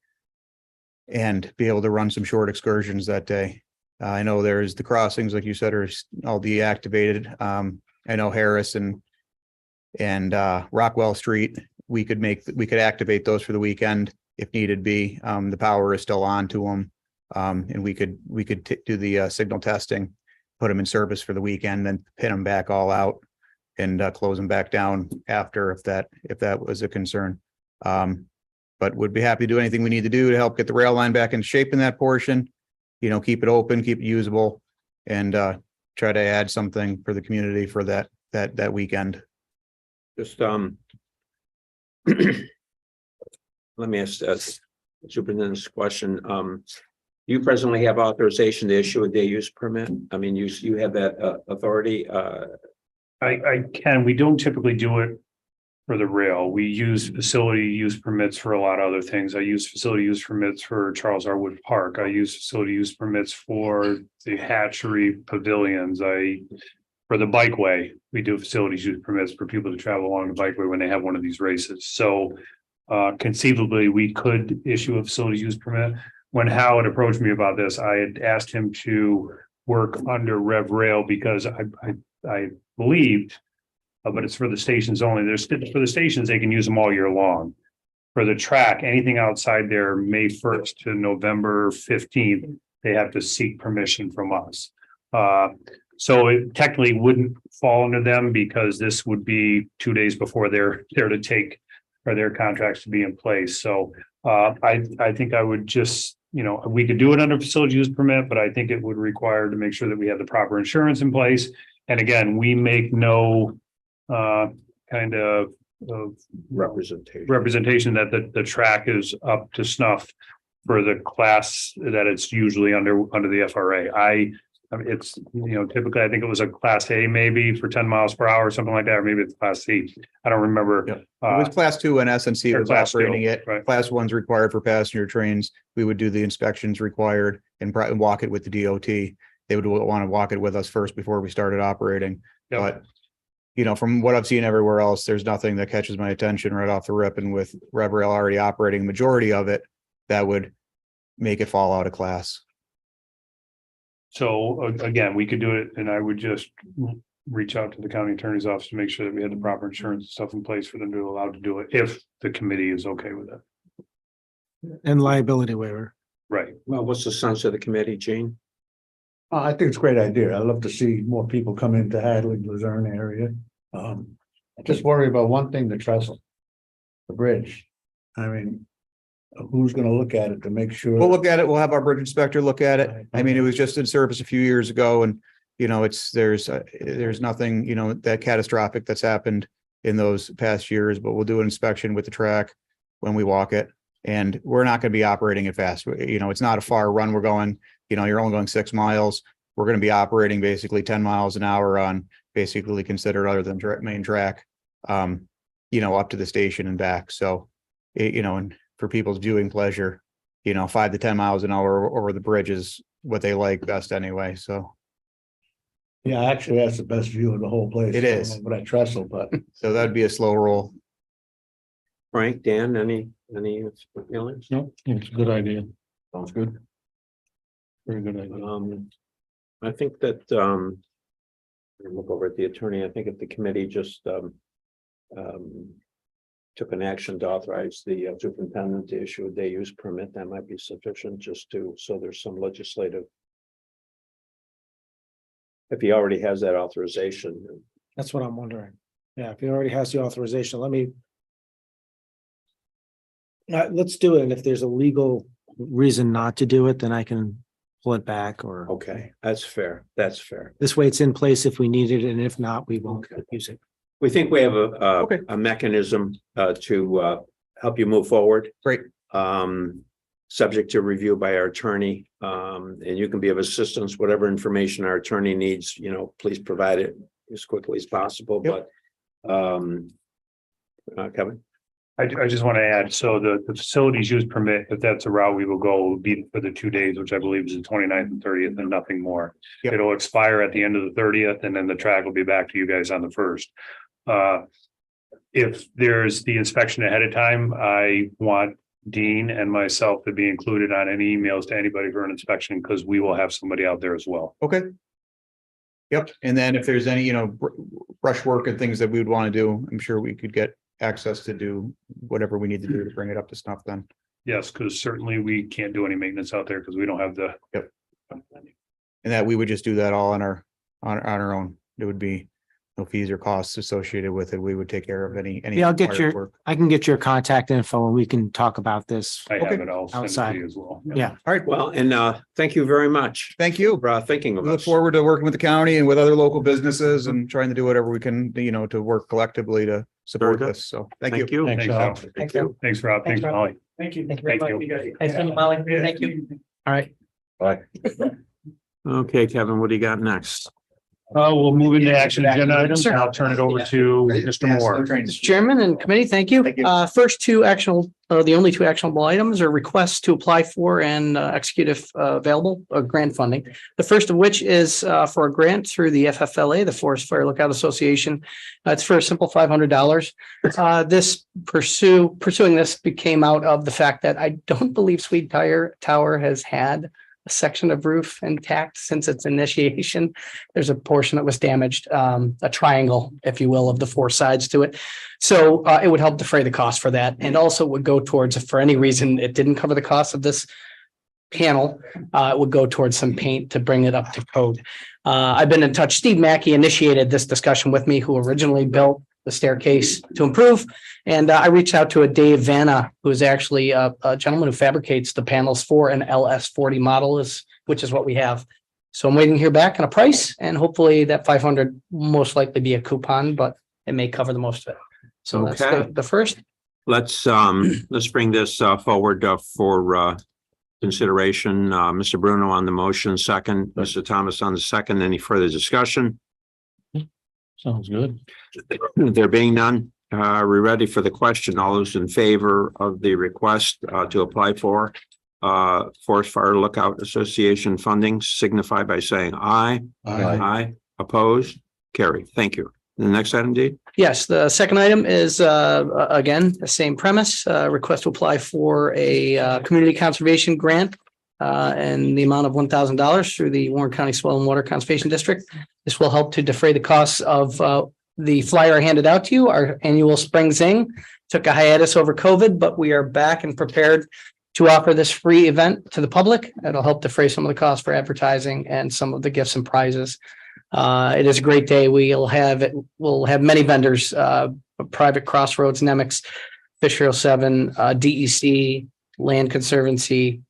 S13: and be able to run some short excursions that day. I know there's the crossings, like you said, are all deactivated. I know Harris and Rockwell Street, we could activate those for the weekend if needed be. The power is still on to them. And we could do the signal testing, put them in service for the weekend, then pin them back all out and close them back down after if that was a concern. But would be happy to do anything we need to do to help get the rail line back in shape in that portion. Keep it open, keep it usable, and try to add something for the community for that weekend.
S2: Just, let me ask Superintendent's question. You presently have authorization to issue a day use permit? I mean, you have that authority?
S1: I can, we don't typically do it for the rail. We use facility use permits for a lot of other things. I use facility use permits for Charles R. Wood Park. I use facility use permits for the hatchery pavilions. For the bikeway, we do facilities use permits for people to travel along the bikeway when they have one of these races. So conceivably, we could issue a facility use permit. When Howard approached me about this, I had asked him to work under Rev Rail because I believed, but it's for the stations only. For the stations, they can use them all year long. For the track, anything outside there, May 1st to November 15th, they have to seek permission from us. So it technically wouldn't fall under them because this would be 2 days before they're there to take or their contracts to be in place. So I think I would just, we could do it under facility use permit, but I think it would require to make sure that we have the proper insurance in place. And again, we make no kind of representation that the track is up to snuff for the class that it's usually under the FRA. It's, typically, I think it was a class A maybe for 10 miles per hour or something like that, or maybe it's class C. I don't remember.
S13: It was class 2 and SNC was
S1: class
S13: operating
S1: 2,
S13: it.
S1: right.
S13: Class 1's required for passenger trains. We would do the inspections required and walk it with the DOT. They would want to walk it with us first before we started operating.
S1: Yep.
S13: But, from what I've seen everywhere else, there's nothing that catches my attention right off the rip. And with Rev Rail already operating majority of it, that would make it fall out of class.
S1: So again, we could do it, and I would just reach out to the county attorney's office to make sure that we had the proper insurance and stuff in place for them to be allowed to do it if the committee is okay with it.
S11: And liability waiver.
S1: Right.
S2: Well, what's the sense of the committee, Gene?
S9: I think it's a great idea. I'd love to see more people come into Hadley, Luzerne area. I just worry about one thing, the trestle, the bridge. I mean, who's gonna look at it to make sure?
S13: We'll look at it. We'll have our bridge inspector look at it. I mean, it was just in service a few years ago and, there's nothing, that catastrophic that's happened in those past years, but we'll do an inspection with the track when we walk it. And we're not going to be operating it fast. It's not a far run. We're going, you're only going 6 miles. We're going to be operating basically 10 miles an hour on basically considered other than main track, up to the station and back. So, and for people's viewing pleasure, 5 to 10 miles an hour over the bridge is what they like best anyway. So.
S9: Yeah, actually, that's the best view of the whole place.
S13: It is.
S9: But I trestle, but
S13: So that'd be a slow roll.
S2: Frank, Dan, any feelings?
S4: No, it's a good idea. Sounds good.
S1: Very good idea.
S2: I think that, look over at the attorney, I think if the committee just, took an action to authorize the superintendent to issue a day use permit, that might be sufficient so there's some legislative. If he already has that authorization.
S11: That's what I'm wondering. Yeah, if he already has the authorization, let's do it. And if there's a legal reason not to do it, then I can pull it back or.
S2: Okay, that's fair. That's fair.
S11: This way it's in place if we need it, and if not, we won't use it.
S2: We think we have a mechanism to help you move forward.
S13: Great.
S2: Subject to review by our attorney. And you can be of assistance, whatever information our attorney needs, please provide it as quickly as possible.
S13: Yep.
S2: But Kevin?
S1: I just want to add, so the facilities use permit, if that's a route we will go, will be for the 2 days, which I believe is the 29th and 30th and nothing more.
S13: Yep.
S1: It'll expire at the end of the 30th and then the track will be back to you guys on the 1st. if there's the inspection ahead of time, I want Dean and myself to be included on any emails to anybody for an inspection, because we will have somebody out there as well.
S13: Okay. Yep, and then if there's any, brush work and things that we would want to do, I'm sure we could get access to do whatever we need to do to bring it up to snuff then.
S1: Yes, because certainly we can't do any maintenance out there because we don't have the.
S13: Yep. And that we would just do that all on our own. There would be no fees or costs associated with it. We would take care of any.
S11: Yeah, I'll get
S13: required
S11: your,
S13: work.
S11: I can get your contact info and we can talk about this.
S1: I have
S13: Okay.
S1: it all sent to
S11: Outside.
S1: you as well.
S11: Yeah.
S13: All right,
S2: Well, and thank you very much
S13: thank you.
S2: for thinking of
S13: We look
S2: us.
S13: forward to working with the county and with other local businesses and trying to do whatever we can, to work collectively to support
S2: good.
S13: this. So thank
S2: Thank
S13: you.
S2: you.
S1: Thanks, Al.
S11: Thank you.
S1: Thanks, Rob. Thanks,
S11: Thanks, Rob.
S1: Molly.
S5: Thank you.
S6: Thank
S1: you very much.
S6: Thanks, Molly. Thank you.
S11: All right.
S2: Okay, Kevin, what do you got next?
S1: We'll move into action agenda items and I'll turn it over to Mr. Moore.
S14: Mr. Chairman and committee, thank you. First two actionable, the only two actionable items are requests to apply for and execute if available grant funding. The first of which is for a grant through the FFLA, the Forest Fire Lookout Association. It's for a simple $500. This pursuing this came out of the fact that I don't believe Swede Tower has had a section of roof intact since its initiation. There's a portion that was damaged, a triangle, if you will, of the four sides to it. So it would help defray the cost for that, and also would go towards, if for any reason it didn't cover the cost of this panel, it would go towards some paint to bring it up to code. I've been in touch. Steve Mackey initiated this discussion with me, who originally built the staircase to improve. And I reached out to a Dave Vanna, who is actually a gentleman who fabricates the panels for an LS40 model, which is what we have. So I'm waiting to hear back on a price, and hopefully that 500 will most likely be a coupon, but it may cover the most of it. So that's
S2: Okay.
S14: the first.
S2: Let's bring this forward for consideration. Mr. Bruno on the motion, second, Mr. Thomas on the second. Any further discussion?
S4: Sounds good.
S2: There being none, are we ready for the question? All those in favor of the request to apply for Forest Fire Lookout Association funding signify by saying aye. Aye. Opposed? Carry. Thank you. The next item, Dee?
S14: Yes, the second item is, again, the same premise, request to apply for a community conservation grant and the amount of $1,000 through the Warren County Soil and Water Conservation District. This will help to defray the costs of the flyer I handed out to you, our annual Spring Zing. Took a hiatus over COVID, but we are back and prepared to offer this free event to the public. It'll help defray some of the costs for advertising and some of the gifts and prizes. It is a great day. We'll have many vendors, Private Crossroads, Nemix, Fisher 07, DEC, Land Conservancy,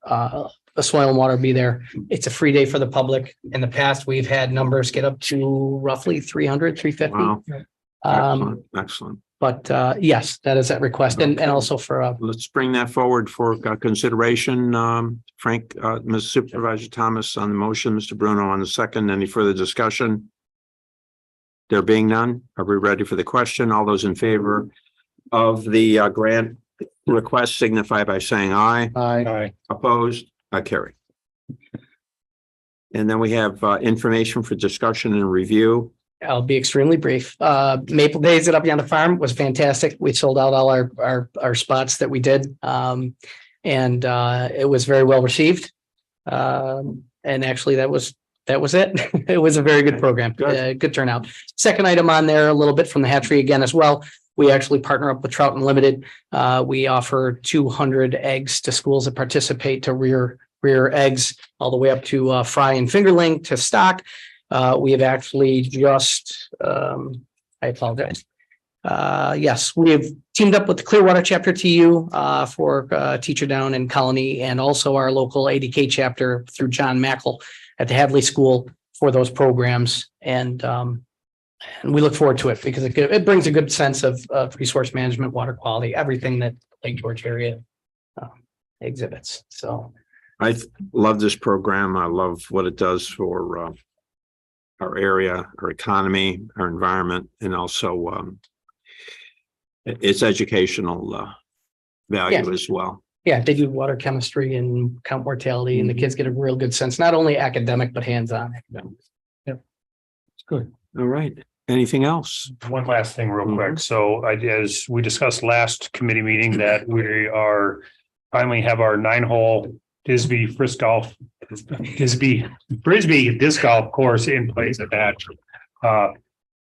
S14: the Soil and Water be there. It's a free day for the public. In the past, we've had numbers get up to roughly 300, 350.
S2: Wow. Excellent.
S14: But yes, that is that request, and also for
S2: Let's bring that forward for consideration. Frank, Ms. Supervisor Thomas on the motion, Mr. Bruno on the second. Any further discussion? There being none, are we ready for the question? All those in favor of the grant request signify by saying aye.
S4: Aye.
S2: Opposed? I carry. And then we have information for discussion and review.
S14: I'll be extremely brief. Maple Days at Up Yonder Farm was fantastic. We sold out all our spots that we did. And it was very well received. And actually that was it. It was a very good program. Good turnout. Second item on there, a little bit from the hatchery again as well. We actually partner up with Trout Unlimited. We offer 200 eggs to schools that participate to rear eggs all the way up to fry and fingerling to stock. We have actually just, I apologize. Yes, we have teamed up with the Clearwater Chapter TU for a teacher down in Colony, and also our local ADK chapter through John Mackel at the Hadley School for those programs. And we look forward to it because it brings a good sense of resource management, water quality, everything that Lake George area exhibits. So
S2: I love this program. I love what it does for our area, our economy, our environment, and also its educational value as well.
S14: yeah, they do water chemistry and count mortality, and the kids get a real good sense, not only academic, but hands-on.
S2: All right. Anything else?
S1: One last thing real quick. So as we discussed last committee meeting, that we are finally have our 9-hole Frisbee disc golf course in place at that.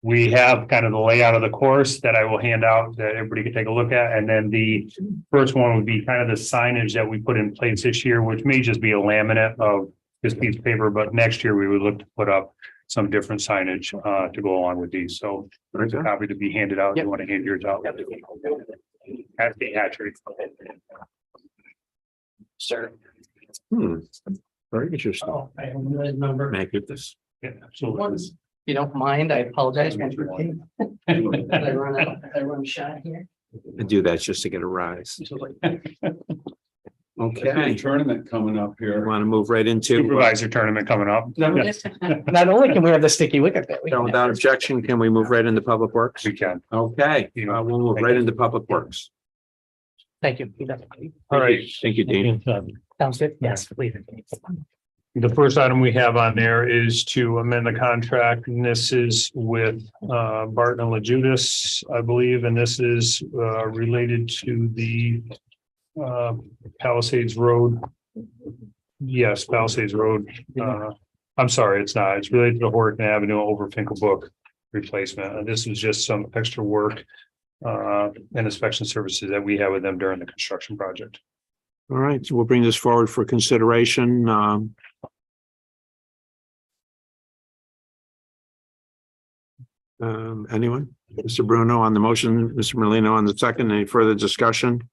S1: We have kind of the layout of the course that I will hand out that everybody can take a look at. And then the first one would be kind of the signage that we put in place this year, which may just be a laminate of this piece of paper, but next year we would look to put up some different signage to go along with these. So there's a copy to be handed out. You want to hand yours out? At the hatchery.
S14: Sir.
S2: Very interesting.
S14: Oh, I have a number.
S2: Make it this.
S1: Yeah, absolutely.
S14: If you don't mind, I apologize. I run shy here.
S2: And do that just to get a rise. Okay.
S10: Tournament coming up
S2: You
S10: here.
S2: want to move right into,
S1: Supervisor tournament coming up.
S14: Not only can we have the sticky wicket, but we can
S2: without objection, can we move right into Public Works?
S1: We can.
S2: Okay, we'll move right into Public Works.
S14: Thank you.
S1: All right.
S2: Thank you, Dean.
S14: Sounds good. Yes, please.
S1: The first item we have on there is to amend the contract, and this is with Barton and LaJudas, I believe, and this is related to the Palisades Road. Yes, Palisades Road. I'm sorry, it's not. It's related to the Horton Avenue over Finkelbrook replacement. And this is just some extra work and inspection services that we have with them during the construction project.
S2: All right, so we'll bring this forward for consideration. Anyone? Mr. Bruno on the motion, Mr. Merlino on the second. Any further discussion?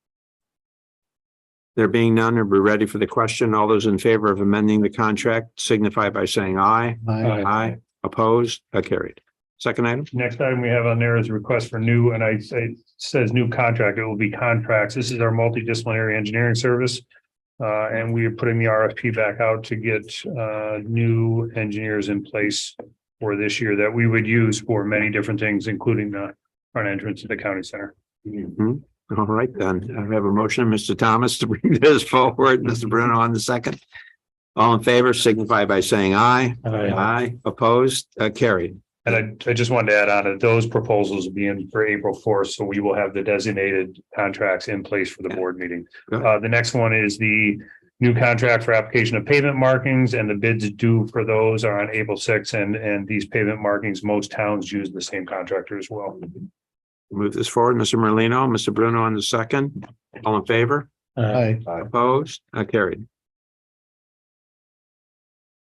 S2: There being none, are we ready for the question? All those in favor of amending the contract signify by saying aye. Aye. Opposed? Carried. Second item?
S1: Next item we have on there is a request for new, and I say it says new contract, it will be contracts. This is our multidisciplinary engineering service. And we are putting the RFP back out to get new engineers in place for this year that we would use for many different things, including the front entrance to the county center.
S2: All right, then I have a motion, Mr. Thomas, to bring this forward. Mr. Bruno on the second. All in favor signify by saying aye. Aye. Opposed? Carried.
S1: And I just wanted to add on that those proposals will be in for April 4th, so we will have the designated contracts in place for the board meeting. The next one is the new contract for application of pavement markings, and the bids due for those are on April 6th. And these pavement markings, most towns use the same contractor as well.
S2: Move this forward, Mr. Merlino, Mr. Bruno on the second. All in favor?
S9: Aye.
S2: Opposed? Carried.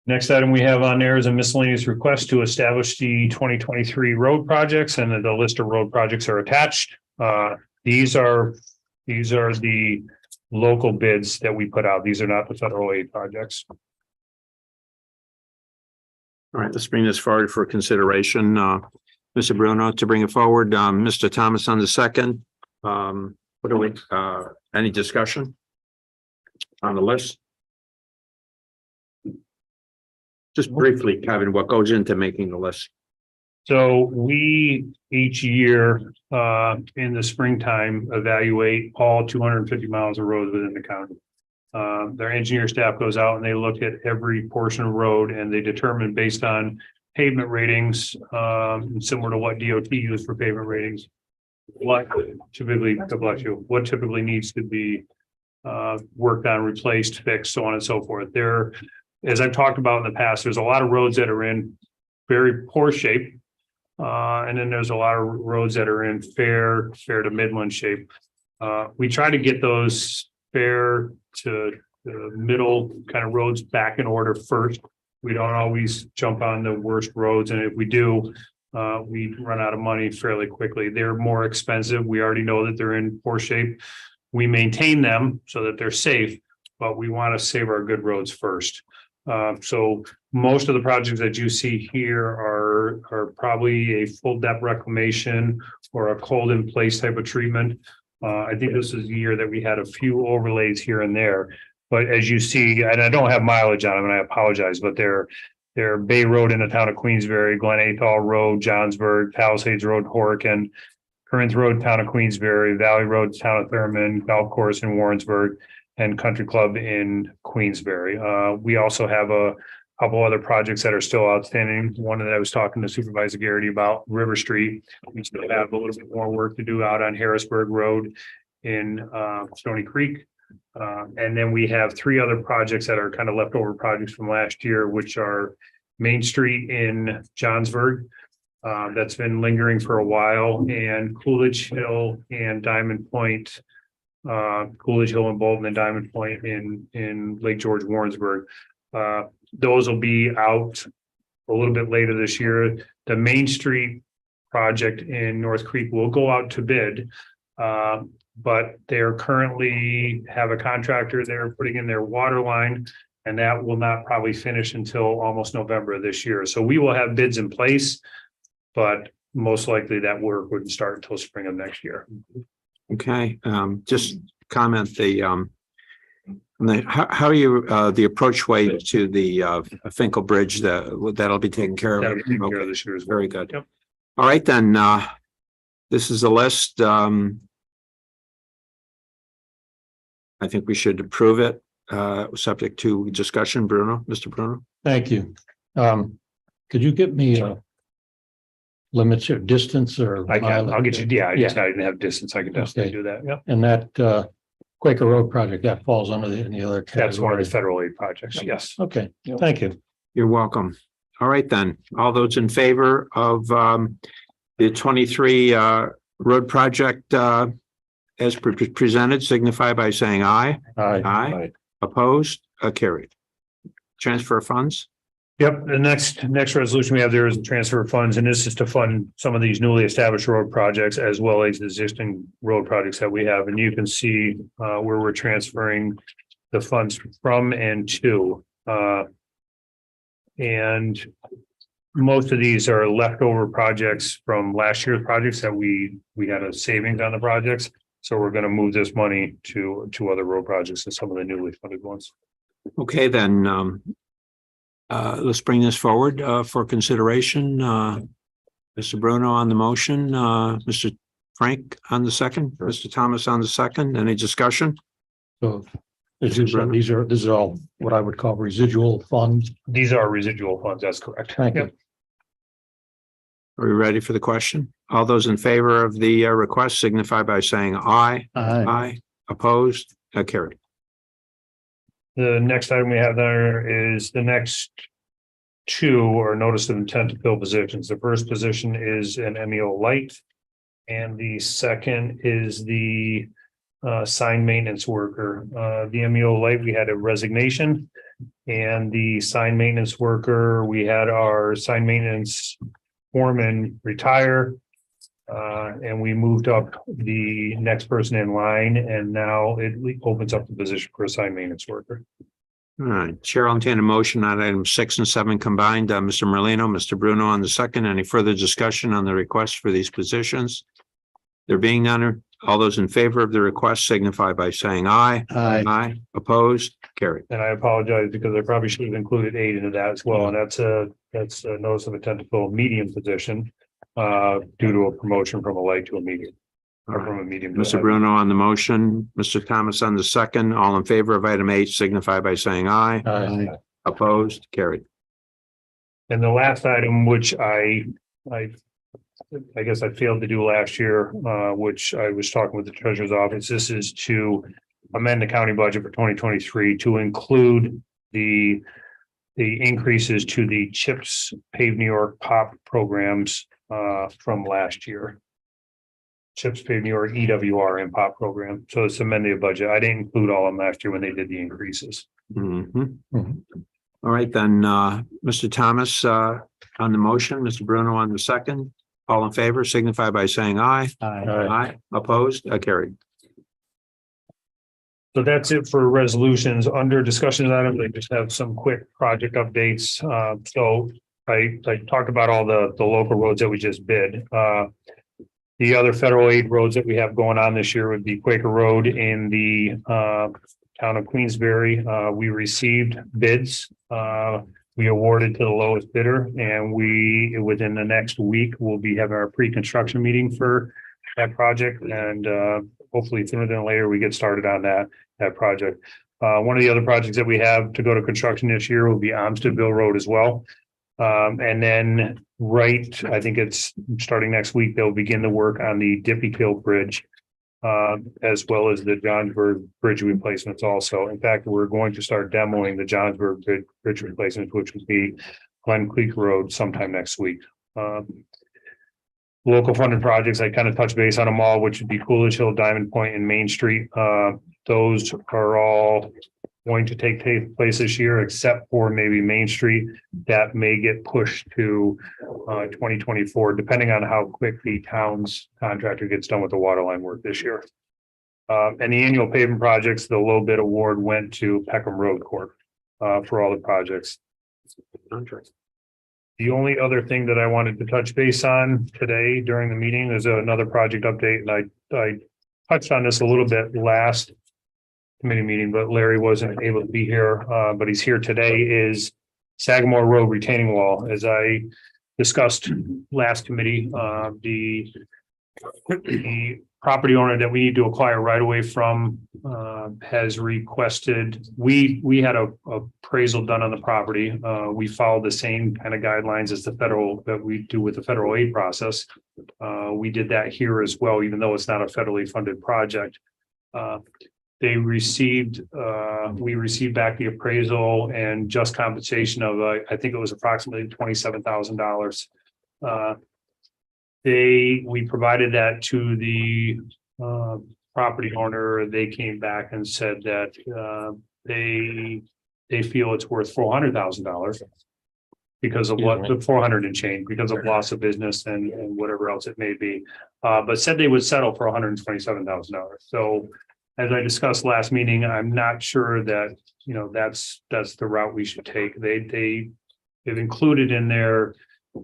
S1: Next item we have on there is a miscellaneous request to establish the 2023 road projects, and the list of road projects are attached. These are the local bids that we put out. These are not the federal aid projects.
S2: All right, let's bring this forward for consideration. Mr. Bruno to bring it forward. Mr. Thomas on the second. What do we, any discussion on the list? Just briefly, Kevin, what goes into making the list?
S1: So we each year in the springtime evaluate all 250 miles of roads within the county. Their engineer staff goes out and they look at every portion of road, and they determine based on pavement ratings, similar to what DOT used for pavement ratings, what typically, God bless you, what typically needs to be worked on, replaced, fixed, so on and so forth. There, as I've talked about in the past, there's a lot of roads that are in very poor shape. And then there's a lot of roads that are in fair to midland shape. We try to get those fair to middle kind of roads back in order first. We don't always jump on the worst roads, and if we do, we run out of money fairly quickly. They're more expensive. We already know that they're in poor shape. We maintain them so that they're safe, but we want to save our good roads first. So most of the projects that you see here are probably a full depth reclamation or a cold in place type of treatment. I think this is the year that we had a few overlays here and there, but as you see, and I don't have mileage on them, and I apologize, but they're Bay Road in the town of Queensbury, Glen Athol Road, Johnsburg, Palisades Road, Horicon, Corinth Road, town of Queensbury, Valley Road, town of Thurman, Golf Course in Warrensburg, and Country Club in Queensbury. We also have a couple other projects that are still outstanding. One that I was talking to Supervisor Garrity about, River Street. We still have a little bit more work to do out on Harrisburg Road in Stony Creek. And then we have 3 other projects that are kind of leftover projects from last year, which are Main Street in Johnsburg. That's been lingering for a while, and Coolidge Hill and Diamond Point. Coolidge Hill and Bolton and Diamond Point in Lake George, Warrensburg. Those will be out a little bit later this year. The Main Street project in North Creek will go out to bid. But they're currently have a contractor there putting in their water line, and that will not probably finish until almost November of this year. So we will have bids in place, but most likely that work wouldn't start until spring of next year.
S2: Okay, just comment how you, the approachway to the Finkel Bridge, that'll be taken care of.
S1: That'll be taken care of
S2: Okay,
S1: this year as well.
S2: very good.
S1: Yep.
S2: All right, then, this is a list. I think we should approve it, subject to discussion. Bruno, Mr. Bruno.
S4: Thank you. Could you get me limits or distance or?
S1: I can, I'll get you, yeah, I just
S4: Yeah.
S1: didn't have distance. I can definitely do that. Yep.
S4: And that Quaker Road project, that falls under any other category?
S1: That's one of the federal aid projects. Yes.
S4: Okay, thank you.
S2: You're welcome. All right, then. All those in favor of the 23 road project as presented, signify by saying aye. Aye. Opposed? Carried. Transfer funds?
S1: Yep, the next resolution we have there is the transfer of funds, and this is to fund some of these newly established road projects as well as the existing road projects that we have. And you can see where we're transferring the funds from and to. And most of these are leftover projects from last year's projects that we had a savings on the projects. So we're going to move this money to other road projects and some of the newly funded ones.
S2: Okay, then let's bring this forward for consideration. Mr. Bruno on the motion, Mr. Frank on the second, Mr. Thomas on the second. Any discussion?
S4: So this is all what I would call residual funds.
S1: These are residual funds. That's correct.
S4: Thank you.
S1: Yep.
S2: Are we ready for the question? All those in favor of the request signify by saying aye. Aye. Opposed? Carried.
S1: The next item we have there is the next 2 are notice of intent to fill positions. The first position is an MEO light. And the second is the sign maintenance worker. The MEO light, we had a resignation. And the sign maintenance worker, we had our sign maintenance foreman retire. And we moved up the next person in line, and now it opens up the position for a sign maintenance worker.
S2: All right, Chair, I'll entertain a motion on items 6 and 7 combined. Mr. Merlino, Mr. Bruno on the second. Any further discussion on the request for these positions? There being none, all those in favor of the request signify by saying aye. Aye. Opposed? Carried.
S1: And I apologize because I probably should have included 8 into that as well, and that's a notice of intent to fill a medium position due to a promotion from a light to a medium. Or from a medium to a
S2: Mr.
S1: heavy.
S2: Bruno on the motion, Mr. Thomas on the second. All in favor of item 8 signify by saying aye.
S4: Aye.
S2: Opposed? Carried.
S1: And the last item, which I guess I failed to do last year, which I was talking with the treasurer's office. This is to amend the county budget for 2023 to include the increases to the CHIPS Pave New York POP programs from last year. CHIPS Pave New York EWR and POP program. So it's amended budget. I didn't include all of them last year when they did the increases.
S2: Mhm. All right, then, Mr. Thomas on the motion, Mr. Bruno on the second. All in favor signify by saying aye. Aye. Opposed? Carried.
S1: So that's it for resolutions. Under discussion items, I just have some quick project updates. So I talked about all the local roads that we just bid. The other federal aid roads that we have going on this year would be Quaker Road in the town of Queensbury. We received bids. We awarded to the lowest bidder, and we, within the next week, will be having our pre-construction meeting for that project. And hopefully sooner than later, we get started on that project. One of the other projects that we have to go to construction this year will be Amsterdville Road as well. And then I think it's starting next week, they'll begin the work on the Dippy Kill Bridge. As well as the Johnsburg Bridge replacements also. In fact, we're going to start demoing the Johnsburg Bridge replacements, which would be Glen Creek Road sometime next week. Local funded projects, I kind of touch base on them all, which would be Coolidge Hill, Diamond Point, and Main Street. Those are all going to take place this year, except for maybe Main Street. That may get pushed to 2024, depending on how quick the town's contractor gets done with the water line work this year. And the annual paving projects, the low bid award went to Peckham Road Corp for all the projects. The only other thing that I wanted to touch base on today during the meeting is another project update, and I touched on this a little bit last committee meeting, but Larry wasn't able to be here, but he's here today, is Sagamore Road retaining wall. As I discussed last committee, the property owner that we need to acquire right away from has requested, we had a appraisal done on the property. We followed the same kind of guidelines as the federal that we do with the federal aid process. We did that here as well, even though it's not a federally funded project. They received, we received back the appraisal and just compensation of, I think it was approximately $27,000. We provided that to the property owner. They came back and said that they feel it's worth $400,000 because of what the 400 and change, because of loss of business and whatever else it may be. But said they would settle for $127,000. So as I discussed last meeting, I'm not sure that, you know, that's the route we should take. They've included in their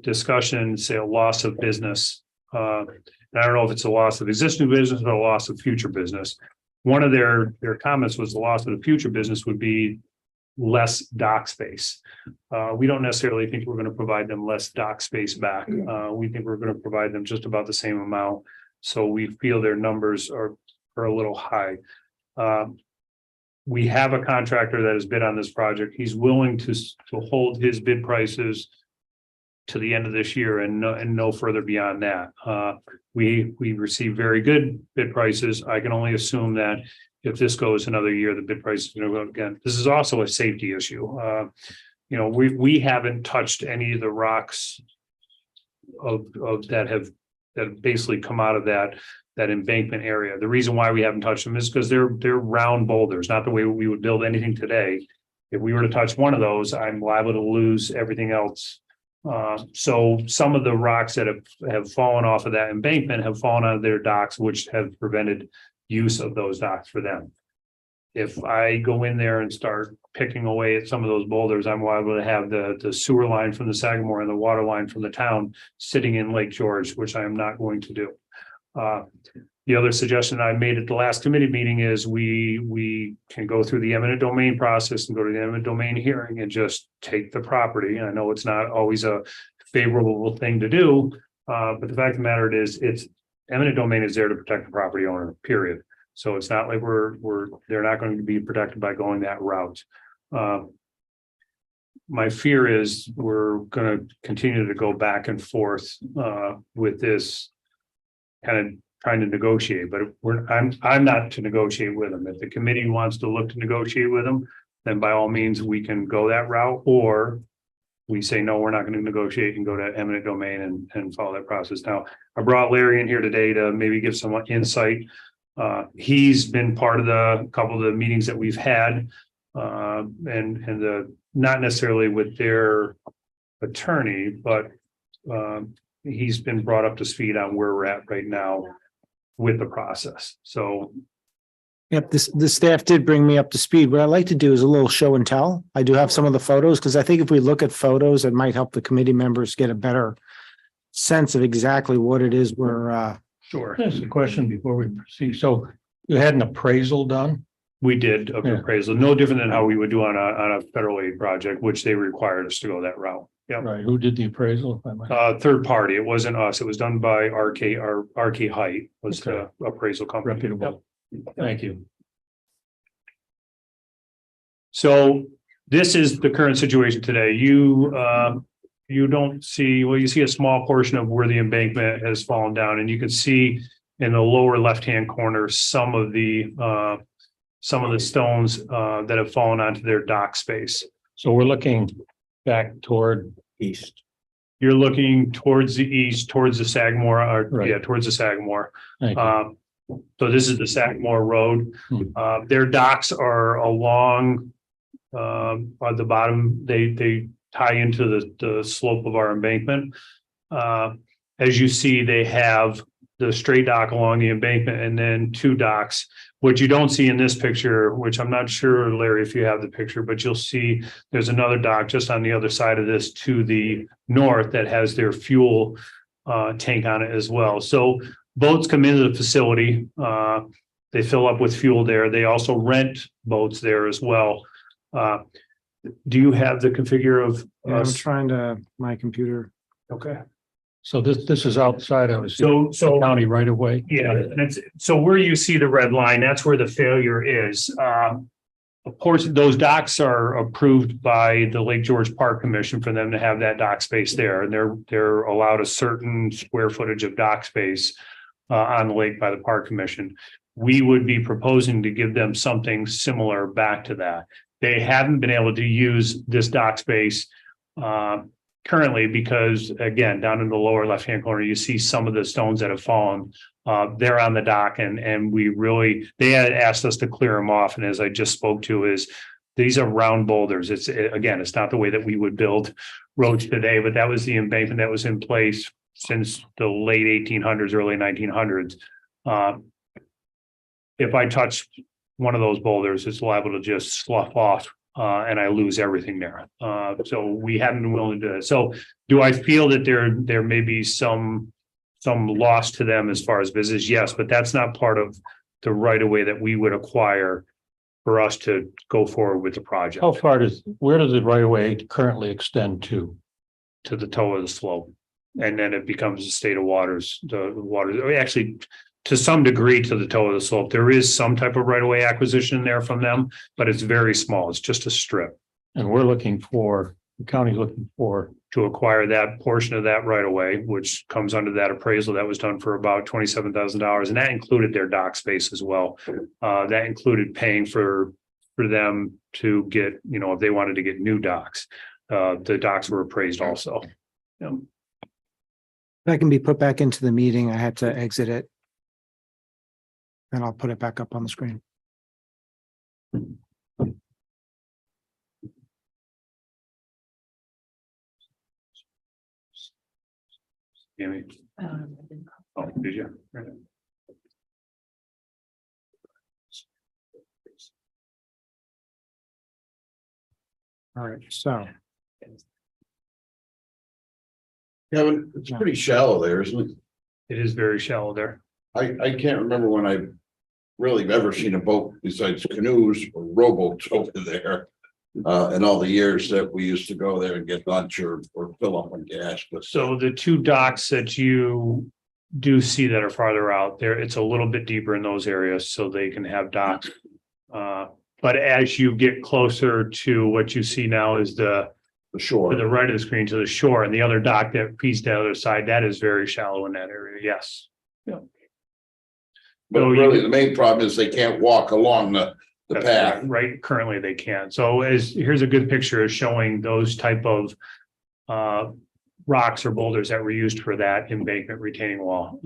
S1: discussion, say, a loss of business. I don't know if it's a loss of existing business or a loss of future business. One of their comments was the loss of the future business would be less dock space. We don't necessarily think we're going to provide them less dock space back. We think we're going to provide them just about the same amount. So we feel their numbers are a little high. We have a contractor that has bid on this project. He's willing to hold his bid prices to the end of this year and no further beyond that. We received very good bid prices. I can only assume that if this goes another year, the bid price is going to go again. This is also a safety issue. You know, we haven't touched any of the rocks of that have basically come out of that embankment area. The reason why we haven't touched them is because they're round boulders, not the way we would build anything today. If we were to touch one of those, I'm liable to lose everything else. So some of the rocks that have fallen off of that embankment have fallen out of their docks, which have prevented use of those docks for them. If I go in there and start picking away at some of those boulders, I'm liable to have the sewer line from the Sagamore and the water line from the town sitting in Lake George, which I am not going to do. The other suggestion I made at the last committee meeting is we can go through the eminent domain process and go to the eminent domain hearing and just take the property. I know it's not always a favorable thing to do, but the fact of the matter is it's eminent domain is there to protect the property owner, period. So it's not like they're not going to be protected by going that route. My fear is we're going to continue to go back and forth with this kind of trying to negotiate, but I'm not to negotiate with them. If the committee wants to look to negotiate with them, then by all means, we can go that route, or we say, no, we're not going to negotiate and go to eminent domain and follow that process. Now, I brought Larry in here today to maybe give some insight. He's been part of the couple of the meetings that we've had, and not necessarily with their attorney, but he's been brought up to speed on where we're at right now with the process. So
S11: Yep, the staff did bring me up to speed. What I'd like to do is a little show and tell. I do have some of the photos because I think if we look at photos, it might help the committee members get a better sense of exactly what it is we're
S1: sure.
S15: There's a question before we proceed. So you had an appraisal done?
S1: We did of appraisal, no different than how we would do on a federal aid project, which they required us to go that route. Yeah.
S15: Right. Who did the appraisal? If I might?
S1: Third party. It wasn't us. It was done by RK Height was the appraisal company.
S15: Reputable.
S1: Yep.
S15: Thank you.
S1: So this is the current situation today. You don't see, well, you see a small portion of where the embankment has fallen down, and you can see in the lower left-hand corner, some of the stones that have fallen onto their dock space.
S15: So we're looking back toward east.
S1: You're looking towards the east, towards the Sagamore,
S15: Right.
S1: towards the Sagamore.
S15: Thank you.
S1: So this is the Sagamore Road. Their docks are along at the bottom. They tie into the slope of our embankment. As you see, they have the straight dock along the embankment and then two docks. What you don't see in this picture, which I'm not sure, Larry, if you have the picture, but you'll see there's another dock just on the other side of this to the north that has their fuel tank on it as well. So boats come into the facility. They fill up with fuel there. They also rent boats there as well. Do you have the configure of?
S11: I'm trying to, my computer.
S1: Okay.
S15: So this is outside of
S1: So
S15: county right away.
S1: yeah, that's so where you see the red line, that's where the failure is. Of course, those docks are approved by the Lake George Park Commission for them to have that dock space there, and they're allowed a certain square footage of dock space on the lake by the Park Commission. We would be proposing to give them something similar back to that. They haven't been able to use this dock space currently because, again, down in the lower left-hand corner, you see some of the stones that have fallen. They're on the dock, and they had asked us to clear them off. And as I just spoke to, these are round boulders. It's not the way that we would build roads today, but that was the embankment that was in place since the late 1800s, early 1900s. If I touch one of those boulders, it's liable to just slough off and I lose everything there. So we haven't been willing to do that. So do I feel that there may be some loss to them as far as business? Yes, but that's not part of the right of way that we would acquire for us to go forward with the project.
S15: Where does the right of way currently extend to?
S1: To the toe of the slope. And then it becomes a state of waters, actually, to some degree to the toe of the slope. There is some type of right of way acquisition there from them, but it's very small. It's just a strip.
S15: And the county's looking for.
S1: To acquire that portion of that right of way, which comes under that appraisal that was done for about $27,000. And that included their dock space as well. That included paying for them to get, if they wanted to get new docks. The docks were appraised also. Yeah.
S11: That can be put back into the meeting. I had to exit it. And I'll put it back up on the screen.
S1: Amy. Oh, did you?
S11: All right, so.
S10: Kevin, it's pretty shallow there, isn't it?
S1: It is very shallow there.
S10: I can't remember when I really ever seen a boat besides canoes or rowboats over there. In all the years that we used to go there and get lunch or fill up on gas, but
S1: So the two docks that you do see that are farther out there, it's a little bit deeper in those areas so they can have docks. But as you get closer to what you see now is the
S10: shore,
S1: to the right of the screen to the shore, and the other dock that piece the other side, that is very shallow in that area. Yes. Yeah.
S10: but really the main problem is they can't walk along the
S1: That's
S10: path.
S1: right. Currently they can't. So here's a good picture of showing those type of rocks or boulders that were used for that embankment retaining wall.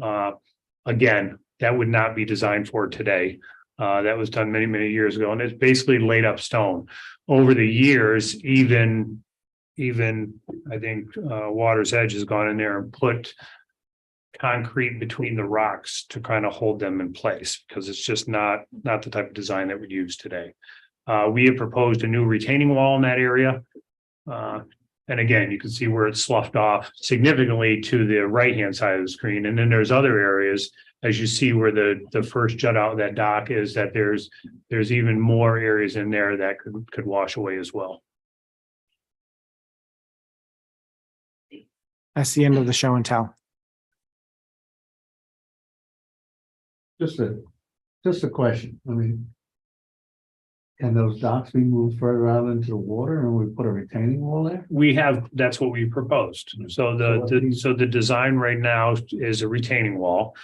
S1: Again, that would not be designed for today. That was done many, many years ago, and it's basically laid up stone. Over the years, even I think Water's Edge has gone in there and put concrete between the rocks to kind of hold them in place, because it's just not the type of design that we use today. We have proposed a new retaining wall in that area. And again, you can see where it's sloughed off significantly to the right-hand side of the screen. And then there's other areas, as you see where the first jut out of that dock is, that there's even more areas in there that could wash away as well.
S11: That's the end of the show and tell.
S9: Just a question. I mean, Can those docks be moved further out into the water and we put a retaining wall there?
S1: That's what we proposed. So the design right now is a retaining wall.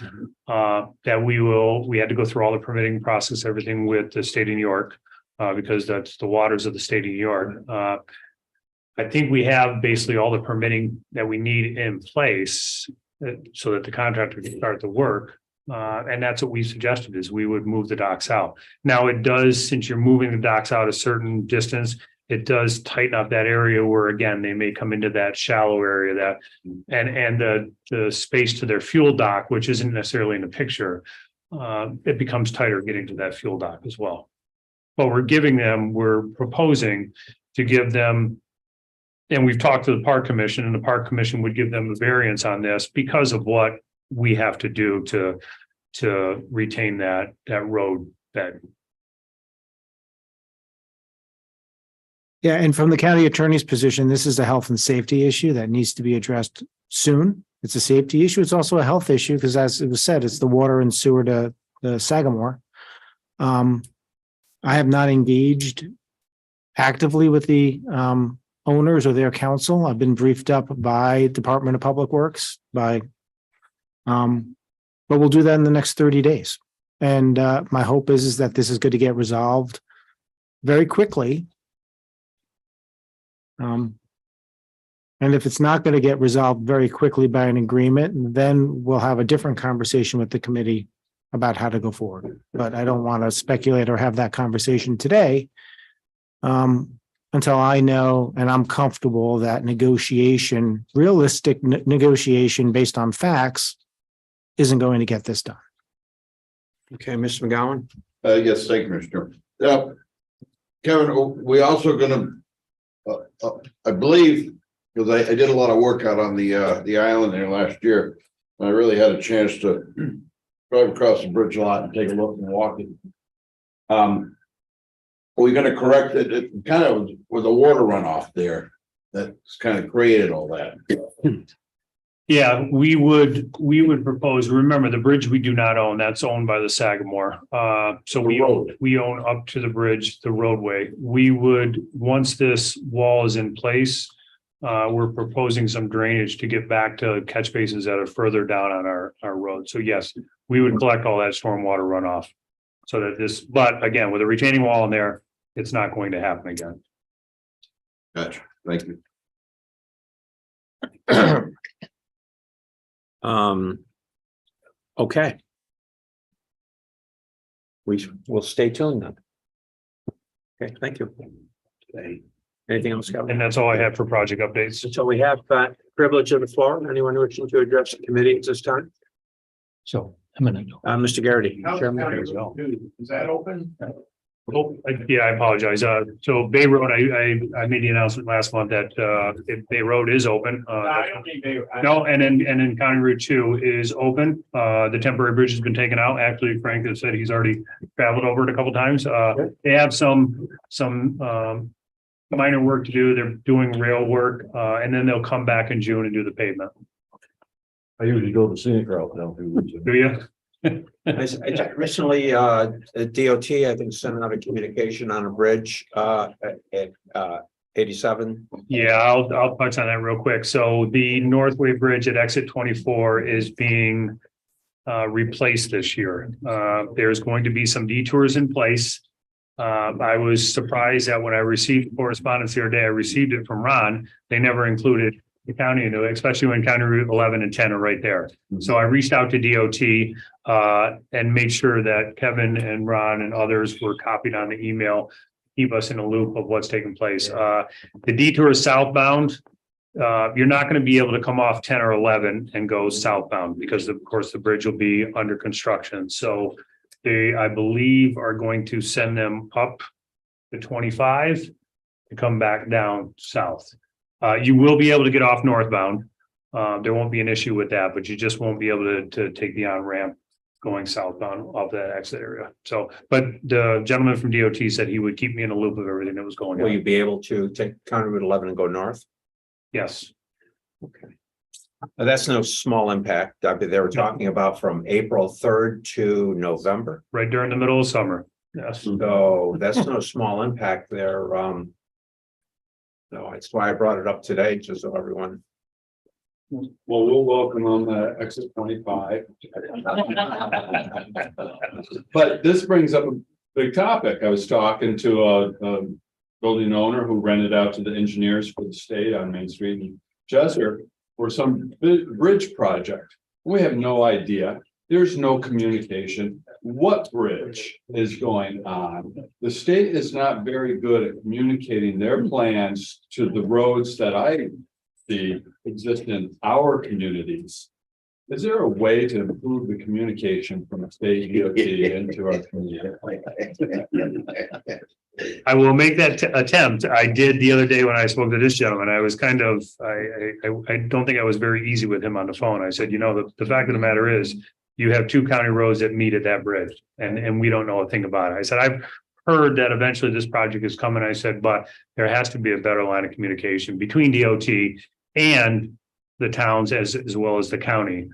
S1: That we had to go through all the permitting process, everything with the state of New York. Because that's the waters of the state of New York. I think we have basically all the permitting that we need in place. So that the contractor can start the work. And that's what we suggested is we would move the docks out. Now it does, since you're moving the docks out a certain distance, it does tighten up that area where again, they may come into that shallow area that and the space to their fuel dock, which isn't necessarily in the picture. It becomes tighter getting to that fuel dock as well. But we're proposing to give them. And we've talked to the park commission and the park commission would give them a variance on this because of what we have to do to retain that road bed.
S11: Yeah, and from the county attorney's position, this is a health and safety issue that needs to be addressed soon. It's a safety issue. It's also a health issue because as it was said, it's the water and sewer to the Sagamore. I have not engaged actively with the owners or their counsel. I've been briefed up by Department of Public Works but we'll do that in the next 30 days. And my hope is that this is going to get resolved very quickly. And if it's not going to get resolved very quickly by an agreement, then we'll have a different conversation with the committee about how to go forward. But I don't want to speculate or have that conversation today until I know and I'm comfortable that realistic negotiation based on facts isn't going to get this done.
S2: Okay, Mr. McGowan.
S16: Yes, thank you, Mr. Chairman. Kevin, we also gonna, I believe, because I did a lot of work out on the island there last year. And I really had a chance to drive across the bridge a lot and take a look and walk it. Are we gonna correct it? It kind of with the water runoff there. That's kind of created all that.
S1: Yeah, we would propose, remember the bridge we do not own, that's owned by the Sagamore. So we own up to the bridge, the roadway. We would, once this wall is in place, we're proposing some drainage to get back to catch basins that are further down on our road. So yes, we would collect all that stormwater runoff. So that but again, with a retaining wall in there, it's not going to happen again.
S16: Gotcha. Thank you.
S2: Okay. We'll stay tuned then. Okay, thank you. Anything else, Kevin?
S1: And that's all I have for project updates.
S2: So we have privilege of the floor. Anyone wishing to address the committee at this time?
S15: So I'm gonna go.
S2: Mr. Garrity. Chairman.
S5: Is that open?
S1: Oh, yeah, I apologize. So Bay Road, I made the announcement last month that Bay Road is open.
S5: I don't need Bay.
S1: No, and then County Route 2 is open. The temporary bridge has been taken out. Actually, Frank has said he's already traveled over it a couple times. They have some minor work to do. They're doing rail work, and then they'll come back in June and do the pavement.
S4: I usually go the scenic route now.
S1: Do you?
S2: I recently, DOT, I think, sent out a communication on a bridge at 87.
S1: Yeah, I'll touch on that real quick. So the Northway Bridge at exit 24 is being replaced this year. There's going to be some detours in place. I was surprised that when I received correspondence the other day, I received it from Ron. They never included the county into it, especially when County Route 11 and 10 are right there. So I reached out to DOT and made sure that Kevin and Ron and others were copied on the email, keep us in a loop of what's taking place. The detour is southbound. You're not going to be able to come off 10 or 11 and go southbound because of course the bridge will be under construction. So they, I believe, are going to send them up to 25 to come back down south. You will be able to get off northbound. There won't be an issue with that, but you just won't be able to take the on-ramp going southbound off that exit area. So, but the gentleman from DOT said he would keep me in a loop of everything that was going on.
S2: Will you be able to take County Route 11 and go north?
S1: Yes.
S2: Okay. Now, that's no small impact. They were talking about from April 3rd to November.
S1: Right during the middle of summer. Yes.
S2: So that's no small impact there. No, that's why I brought it up today, just so everyone.
S10: Well, we'll welcome them at exit 25. But this brings up a big topic. I was talking to a building owner who rented out to the engineers for the state on Main Street in Chester for some bridge project. We have no idea. There's no communication. What bridge is going on? The state is not very good at communicating their plans to the roads that I see exist in our communities. Is there a way to improve the communication from the state DOT into our community?
S1: I will make that attempt. I did the other day when I spoke to this gentleman. I was kind of, I don't think I was very easy with him on the phone. I said, you know, the fact of the matter is, you have two county roads that meet at that bridge, and we don't know a thing about it. I said, I've heard that eventually this project is coming. I said, but there has to be a better line of communication between DOT and the towns as well as the county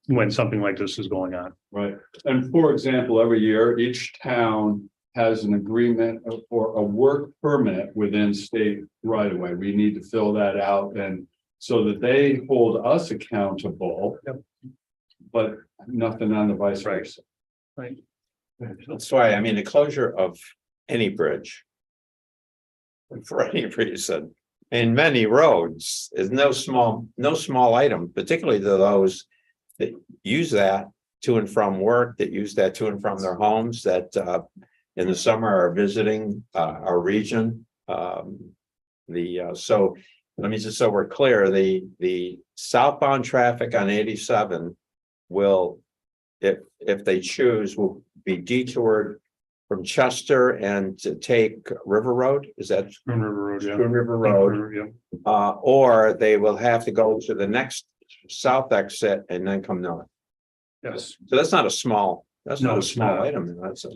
S1: when something like this is going on.
S10: Right. And for example, every year, each town has an agreement for a work permit within state right away. We need to fill that out, and so that they hold us accountable.
S1: Yep.
S10: But nothing on the vice versa.
S1: Right.
S2: That's why, I mean, the closure of any bridge. For any reason, in many roads is no small item, particularly to those that use that to and from work, that use that to and from their homes, that in the summer are visiting our region. So let me just, so we're clear, the southbound traffic on 87 will, if they choose, will be detoured from Chester and to take River Road. Is that
S1: Spoon River Road, yeah.
S2: Spoon River Road?
S1: Yeah.
S2: Or they will have to go to the next south exit and then come north.
S1: Yes.
S2: So that's not a small, that's
S1: No,
S2: not a
S1: it's
S2: small
S1: not.
S2: item. That's a,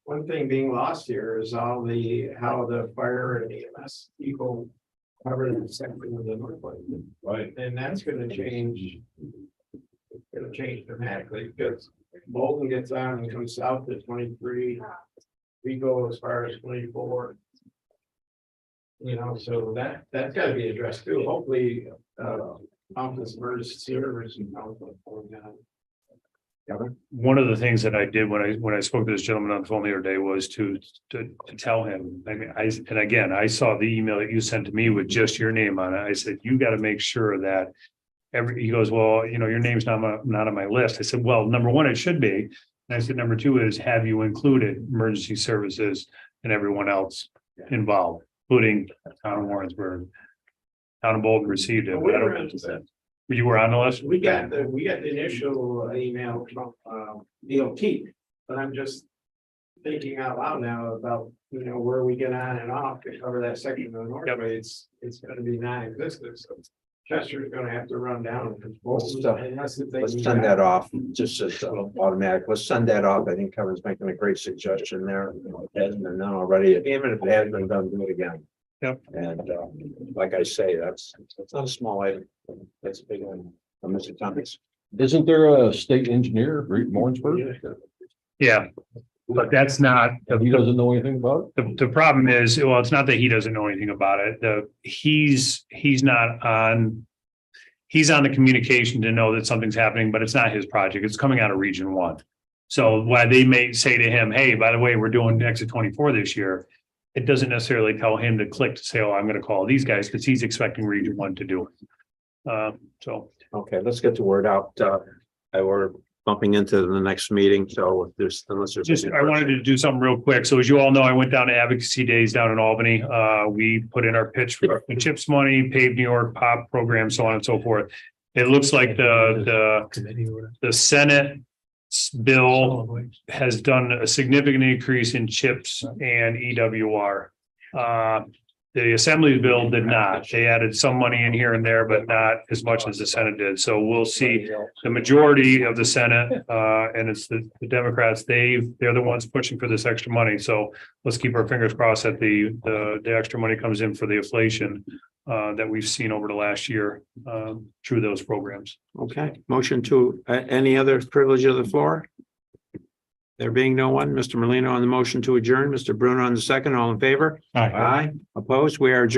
S5: One thing being lost here is all how the fire and EMS people cover the section of the Northway.
S10: Right.
S5: And that's gonna change. It's gonna change dramatically because Bolton gets on and comes south to 23. We go as far as 24. You know, so that's gotta be addressed too. Hopefully, office emergency service and how it's going down.
S1: One of the things that I did when I spoke to this gentleman on the phone the other day was to tell him, I mean, and again, I saw the email that you sent to me with just your name on it. I said, you got to make sure that he goes, well, you know, your name's not on my list. I said, well, number one, it should be. And I said, number two is, have you included emergency services and everyone else involved, including town of Warrensburg? Town of Bolton received it. But I don't know. You were on the list?
S5: We got the initial email from DOT, but I'm just thinking out loud now about, you know, where we get on and off to cover that section of the Northway. It's gonna be non-existent, so Chester's gonna have to run down.
S2: let's send that off, just as automatic. Let's send that off. I think Kevin's making a great suggestion there. It hasn't been done already, even if it has been done, do it again.
S1: Yep.
S2: And like I say, that's not a small item. That's a big one. Mr. Thomas.
S4: Isn't there a state engineer, Reed Morensburg?
S1: Yeah, but that's not.
S4: He doesn't know anything about it?
S1: The problem is, well, it's not that he doesn't know anything about it. He's not on. He's on the communication to know that something's happening, but it's not his project. It's coming out of Region 1. So why they may say to him, hey, by the way, we're doing exit 24 this year. It doesn't necessarily tell him to click to say, oh, I'm going to call these guys, because he's expecting Region 1 to do it. So.
S2: Okay, let's get the word out. We're bumping into the next meeting, so if there's, unless there's.
S1: Just, I wanted to do something real quick. So as you all know, I went down to Advocacy Days down in Albany. We put in our pitch for the CHIPS money, Pave New York, POP program, so on and so forth. It looks like the Senate bill has done a significant increase in CHIPS and EWR. The Assembly bill did not. They added some money in here and there, but not as much as the Senate did. So we'll see the majority of the Senate, and it's the Democrats. They're the ones pushing for this extra money. So let's keep our fingers crossed that the extra money comes in for the inflation that we've seen over the last year through those programs.
S2: Okay, motion to any other privilege of the floor? There being no one, Mr. Merlino on the motion to adjourn, Mr. Bruno on the second, all in favor?
S15: Aye.
S2: Aye. Opposed? We are adjourned.